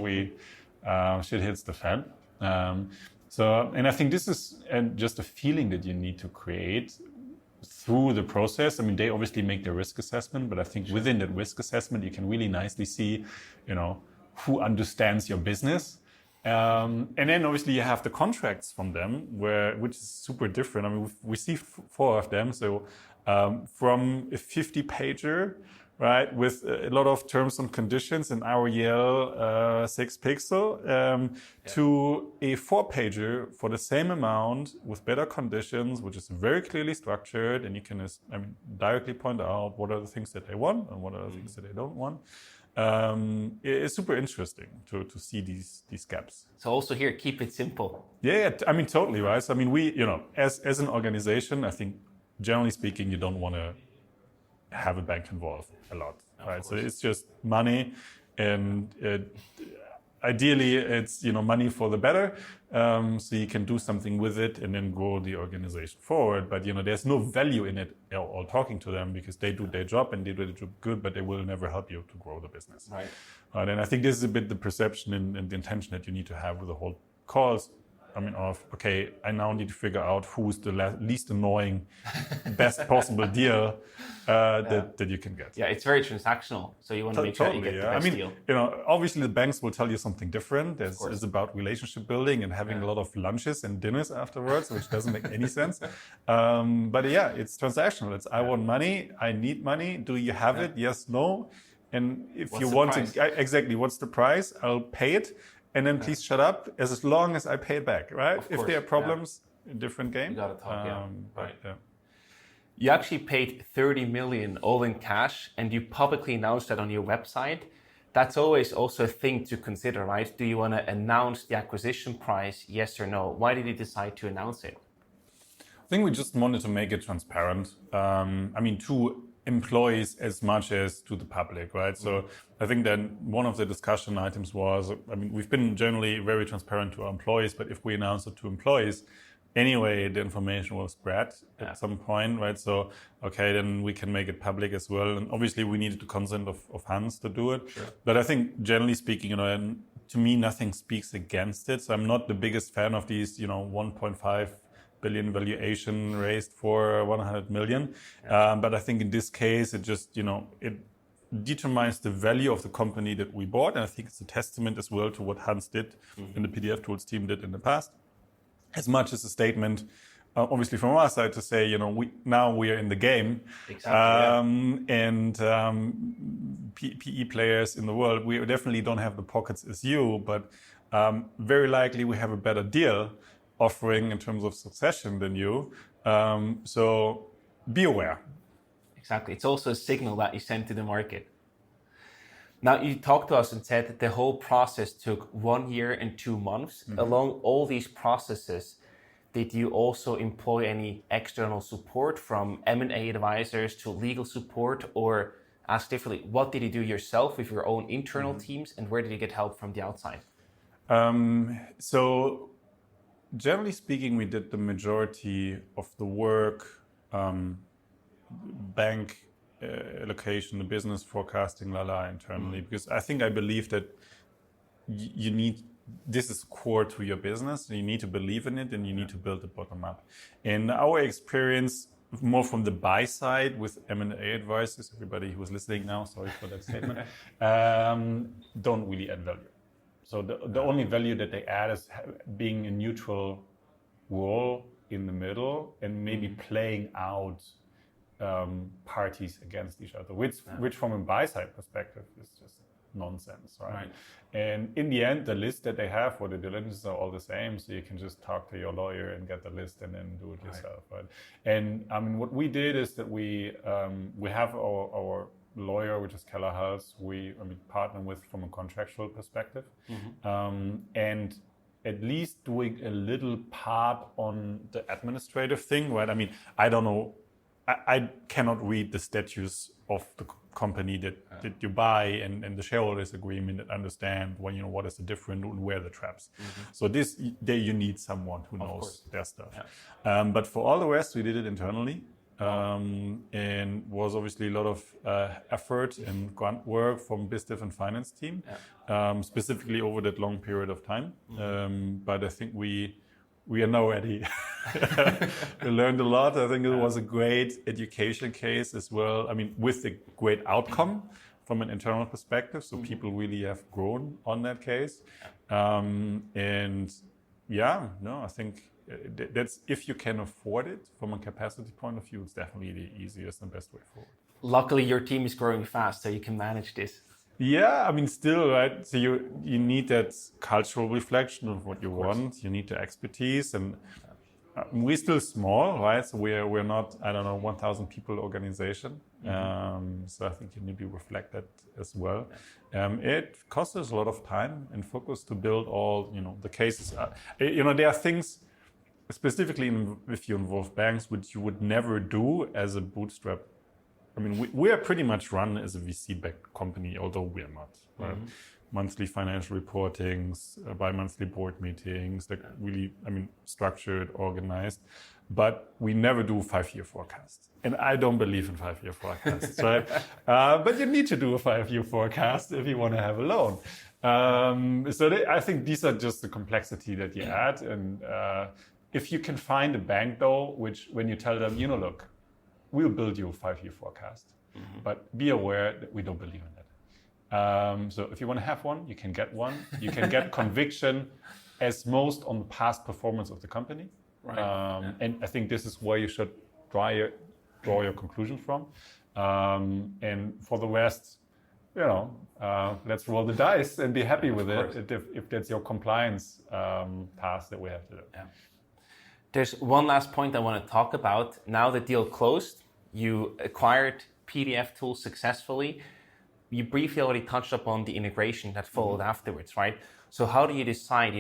shit hits the fan. And I think this is just a feeling that you need to create through the process. I mean, they obviously make their risk assessment, but I think within that risk assessment, you can really nicely see, who understands your business. And then obviously you have the contracts from them, which is super different. I mean, we see 4 of them. So from a 50-pager, right, with a lot of terms and conditions in Arial 6 pixel, to a 4-pager for the same amount with better conditions, which is very clearly structured, and you can directly point out what are the things that they want and what are the things that they don't want. It's super interesting to see these gaps. So also here, keep it simple. Yeah, I mean, totally, right? So, I mean, we, as an organization, I think generally speaking, you don't want to have a bank involved a lot, right? So it's just money, and ideally it's money for the better, so you can do something with it and then grow the organization forward. But there's no value in it or talking to them, because they do their job and they do their job good, but they will never help you to grow the business. Right. And I think this is a bit the perception and the intention that you need to have with the whole calls. I mean, okay, I now need to figure out who's the least annoying, best possible deal that you can get. Yeah, it's very transactional. So you want to make sure you get the best deal. Obviously the banks will tell you something different. It's about relationship building and having a lot of lunches and dinners afterwards, which doesn't make any sense. But yeah, it's transactional. It's I want money, I need money. Do you have it? Yes, no. And if what's you the want price? exactly, what's the price? I'll pay it. And then please shut up as long as I pay it back, right? If there are problems, a different game. You got to talk, Right. You actually paid 30 million all in cash, and you publicly announced that on your website. That's always also a thing to consider, right? Do you want to announce the acquisition price, yes or no? Why did you decide to announce it? I think we just wanted to make it transparent. To employees as much as to the public, right? So I think that one of the discussion items was, we've been generally very transparent to our employees, but if we announce it to employees, anyway, the information will spread at some point, right? So, okay, then we can make it public as well. And obviously we needed the consent of Hans to do it. Sure. But I think generally speaking, and to me, nothing speaks against it. So I'm not the biggest fan of these, 1.5 billion valuation raised for 100 million. But I think in this case, it just, it determines the value of the company that we bought. And I think it's a testament as well to what Hans did and the PDF Tools team did in the past. As much as a statement, obviously from our side to say, we are in the game. Exactly. And PE players in the world, we definitely don't have the pockets as you, but very likely we have a better deal offering in terms of succession than you. So be aware. Exactly. It's also a signal that you send to the market. Now, you talked to us and said that the whole process took 1 year and 2 months. Mm-hmm. Along all these processes, did you also employ any external support from M&A advisors to legal support? Or asked differently, what did you do yourself with your own internal teams, and where did you get help from the outside? So generally speaking, we did the majority of the work, bank allocation, the business forecasting, internally, because I believe that you need, this is core to your business. You need to believe in it, and you need to build it bottom up. In our experience, more from the buy side with M&A advisors, everybody who is listening now, sorry for that statement, don't really add value. So the only value that they add is being a neutral role in the middle and maybe playing out parties against each other, which from a buy side perspective is just nonsense, right? And in the end, the list that they have for the diligence are all the same, so you can just talk to your lawyer and get the list and then do it yourself, right? And what we did is that we have our lawyer, which is Keller Hulse, we partner with from a contractual perspective, and at least doing a little part on the administrative thing, right? I don't know I cannot read the statutes of the company that you buy and the shareholders agreement that understand what is the difference and where the traps. So there you need someone who knows their stuff. But for all the rest, we did it internally. And was obviously a lot of effort and grunt work from BizDev and finance team, specifically over that long period of time. But I think we are now ready. We learned a lot. I think it was a great education case as well. I mean, with a great outcome from an internal perspective. So people really have grown on that case. And I think that's, if you can afford it from a capacity point of view, it's definitely the easiest and best way forward. Luckily, your team is growing fast, so you can manage this. Yeah, I mean, still, right? So you need that cultural reflection of what you want. You need the expertise, and we're still small, right? So we're not, 1,000 people organization. So I think you need to reflect that as well. It costs us a lot of time and focus to build all, the cases. There are things, specifically if you involve banks, which you would never do as a bootstrap. I mean, we are pretty much run as a VC-backed company, although we are not. Right? Monthly financial reportings, bi-monthly board meetings, that really, structured, organized. But we never do 5-year forecasts. And I don't believe in 5-year forecasts, right? But you need to do a 5-year forecast if you want to have a loan. I think these are just the complexity that you add. And if you can find a bank, though, which when you tell them, look, we'll build you a 5-year forecast, but be aware that we don't believe in that. So if you want to have one, you can get one. You can get conviction as most on the past performance of the company. Right. And I think this is where you should draw your conclusion from. And for the rest, let's roll the dice and be happy with it if that's your compliance task that we have to do. Yeah. There's one last point I want to talk about. Now the deal closed, you acquired PDF tools successfully. You briefly already touched upon the integration that followed afterwards, right? So how do you decide,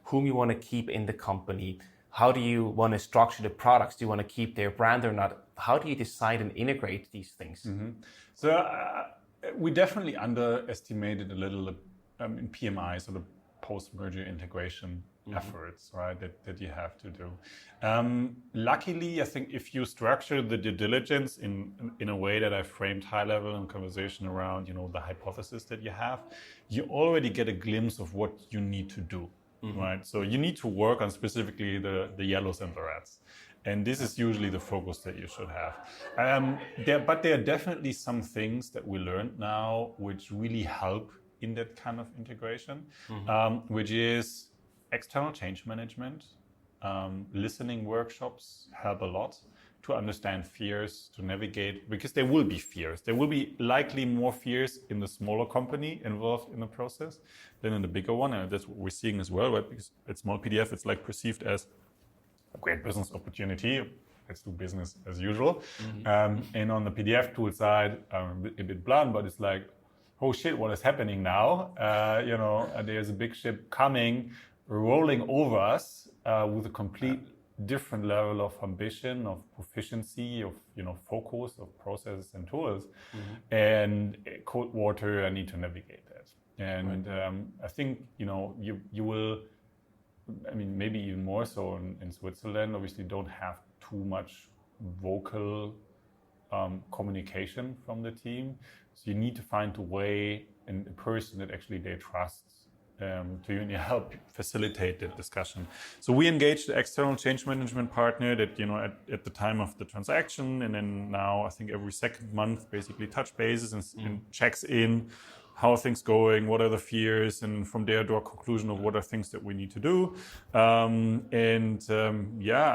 whom you want to keep in the company? How do you want to structure the products? Do you want to keep their brand or not? How do you decide and integrate these things? So we definitely underestimated a little in PMI, so the post-merger integration efforts, right, that you have to do. Luckily, I think if you structure the due diligence in a way that I framed high level in conversation around, the hypothesis that you have, you already get a glimpse of what you need to do, right? So you need to work on specifically the yellows and the reds. And this is usually the focus that you should have. But there are definitely some things that we learned now which really help in that kind of integration, which is external change management. Listening workshops help a lot to understand fears, to navigate, because there will be fears. There will be likely more fears in the smaller company involved in the process than in the bigger one. And that's what we're seeing as well, right? Because at Smallpdf, it's like perceived as a great business opportunity. Let's do business as usual. And on the PDF tool side, a bit blunt, but it's like, oh shit, what is happening now? There's a big ship coming, rolling over us with a complete different level of ambition, of proficiency, of focus, of processes and tools. And cold water, I need to navigate that. And I think you will. Maybe even more so in Switzerland. Obviously, don't have too much vocal communication from the team. So you need to find a way and a person that actually they trust to help facilitate the discussion. So we engaged the external change management partner that, at the time of the transaction, and then now I think every second month basically touch bases and checks in how are things going, what are the fears, and from there draw a conclusion of what are things that we need to do. I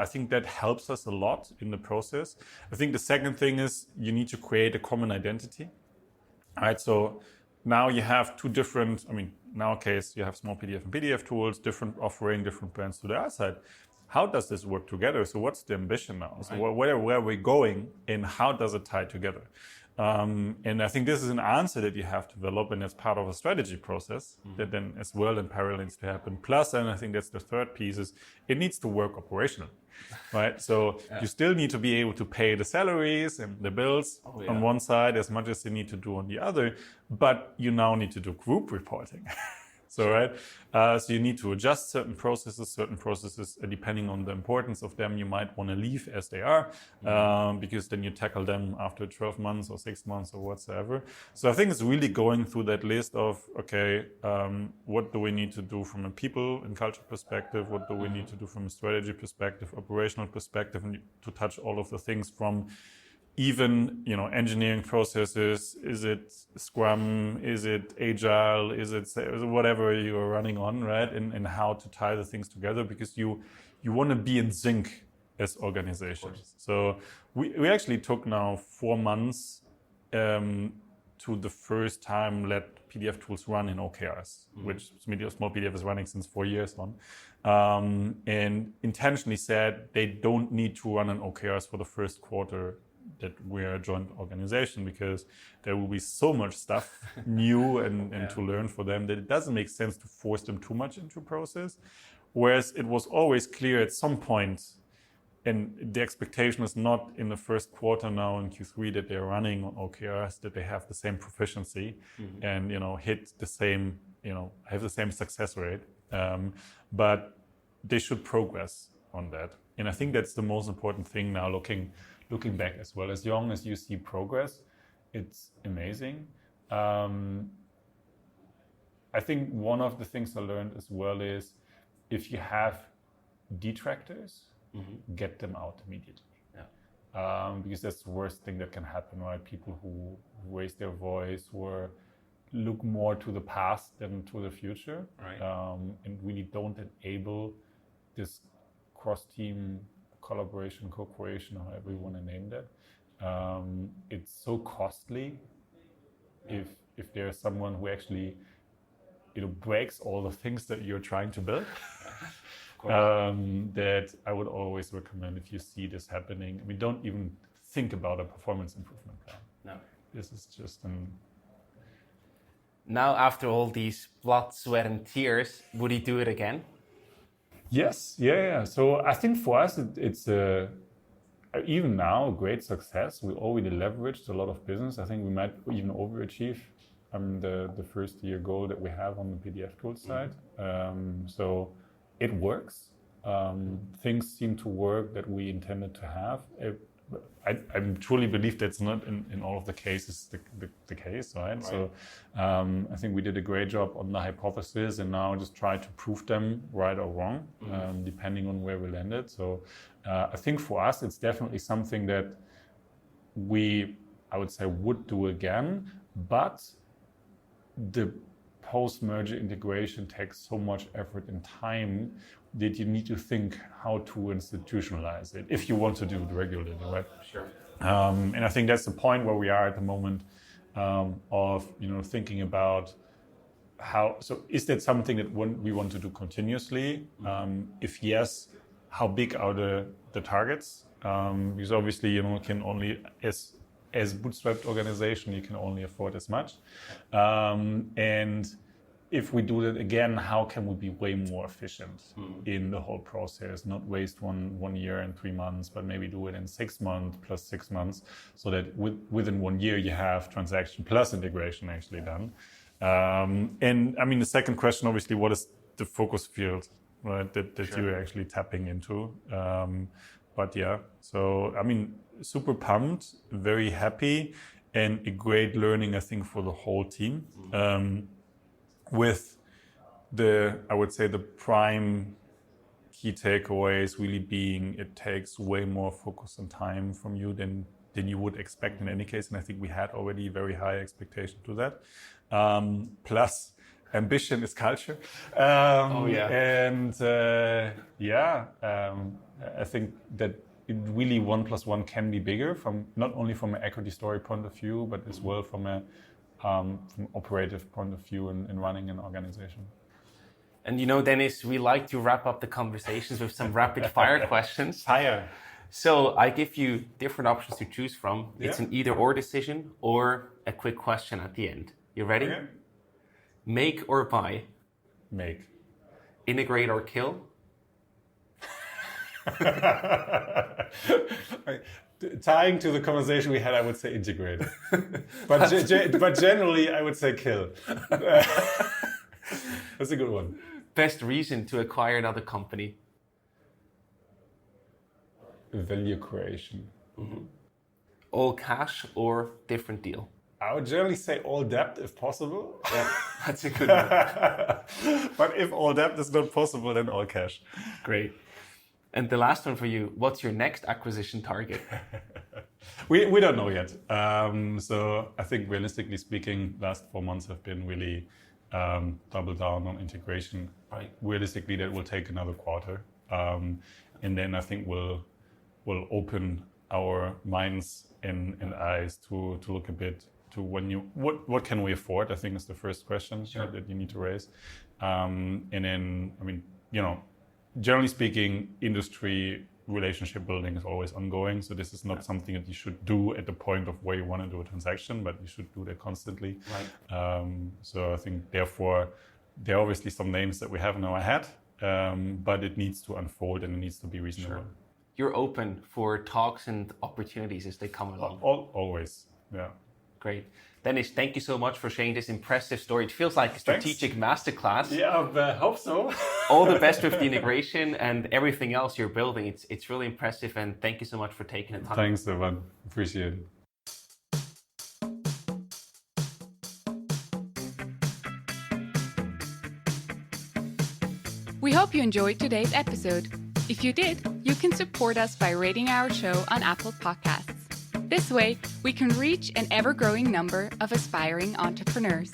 think that helps us a lot in the process. I think the second thing is you need to create a common identity. All right, so now you have two different, in our case, you have Smallpdf and PDF tools, different offering, different brands to the other side. How does this work together? So what's the ambition now? So where are we going and how does it tie together? And I think this is an answer that you have to develop, and that's part of a strategy process that then as well in parallel needs to happen. Plus, and I think that's the third piece, is it needs to work operational, right? So you still need to be able to pay the salaries and the bills on one side as much as you need to do on the other, but you now need to do group reporting. So, right, so you need to adjust certain processes, depending on the importance of them, you might want to leave as they are, because then you tackle them after 12 months or 6 months or whatsoever. So I think it's really going through that list of, okay, what do we need to do from a people and culture perspective? What do we need to do from a strategy perspective, operational perspective, and to touch all of the things from even, engineering processes. Is it Scrum? Is it Agile? Is it whatever you're running on, right? And how to tie the things together, because you want to be in sync as organizations. So we actually took now 4 months to the first time let PDF tools run in OKRs, which Smallpdf is running since 4 years on, and intentionally said they don't need to run in OKRs for the first quarter that we're a joint organization, because there will be so much stuff new and to learn for them that it doesn't make sense to force them too much into process. Whereas it was always clear at some point, and the expectation is not in the first quarter now in Q3 that they're running on OKRs, that they have the same proficiency and, hit the same, have the same success rate. But they should progress on that. And I think that's the most important thing now, looking back as well. As long as you see progress, it's amazing. I think one of the things I learned as well is, if you have detractors, get them out immediately. Because that's the worst thing that can happen, right? People who raise their voice or look more to the past than to the future, right? And really don't enable this cross-team collaboration, co-creation, however you want to name that. It's so costly if there's someone who actually breaks all the things that you're trying to build. That I would always recommend, if you see this happening, don't even think about a performance improvement plan. No. This is just Now, after all these blood, sweat, and tears, would he do it again? Yes, yeah. So I think for us, it's even now a great success. We already leveraged a lot of business. I think we might even overachieve the first year goal that we have on the PDF tool side. So it works. Things seem to work that we intended to have. I truly believe that's not in all of the cases the case, right? So I think we did a great job on the hypothesis, and now just try to prove them right or wrong, depending on where we landed. So I think for us, it's definitely something that I would say would do again, but the post-merger integration takes so much effort and time that you need to think how to institutionalize it if you want to do it regularly, right? Sure. And I think that's the point where we are at the moment, of thinking about how. So is that something that we want to do continuously? If yes, how big are the targets? Because obviously can only as bootstrapped organization, you can only afford as much. And if we do that again, how can we be way more efficient in the whole process? Not waste one year and 3 months, but maybe do it in 6 months plus 6 months, so that within 1 year you have transaction plus integration actually done. And the second question, obviously, what is the focus field, right? That sure. You're actually tapping into. But yeah, so super pumped, very happy, and a great learning, I think, for the whole team. With I would say the prime key takeaways really being, it takes way more focus and time from you than you would expect in any case. And I think we had already very high expectation to that. Plus, ambition is culture. And I think that really 1 + 1 can be bigger, not only from an equity story point of view, but as well from from operative point of view in running an organization. And Dennis, we like to wrap up the conversations with some rapid fire questions. Fire. So I give you different options to choose from. It's Yeah. an either-or decision or a quick question at the end. You ready? Okay. Make or buy? Make. Integrate or kill? Tying to the conversation we had, I would say integrate. But but generally, I would say kill. That's a good one. Best reason to acquire another company? Value creation. All cash or different deal? I would generally say all debt if possible. Yeah, that's a good one. But if all debt is not possible, then all cash. Great. And the last one for you, what's your next acquisition target? We don't know yet. So I think realistically speaking, last 4 months have been really double down on integration. Right. Realistically, that will take another quarter. And then I think we'll open our minds and eyes to look a bit to what can we afford, I think is the first question that you need to raise. And then, I mean, generally speaking, industry relationship building is always ongoing. So this is not something that you should do at the point of where you want to do a transaction, but you should do that constantly. Right. So I think therefore there are obviously some names that we have in our head, but it needs to unfold and it needs to be reasonable. Sure. You're open for talks and opportunities as they come along. Always, yeah. Great. Dennis, thank you so much for sharing this impressive story. It feels like a strategic masterclass. Yeah, I hope so. All the best with the integration and everything else you're building. It's really impressive, and thank you so much for taking the time. Thanks, Evan. Appreciate it. We hope you enjoyed today's episode. If you did, you can support us by rating our show on Apple Podcasts. This way, we can reach an ever-growing number of aspiring entrepreneurs.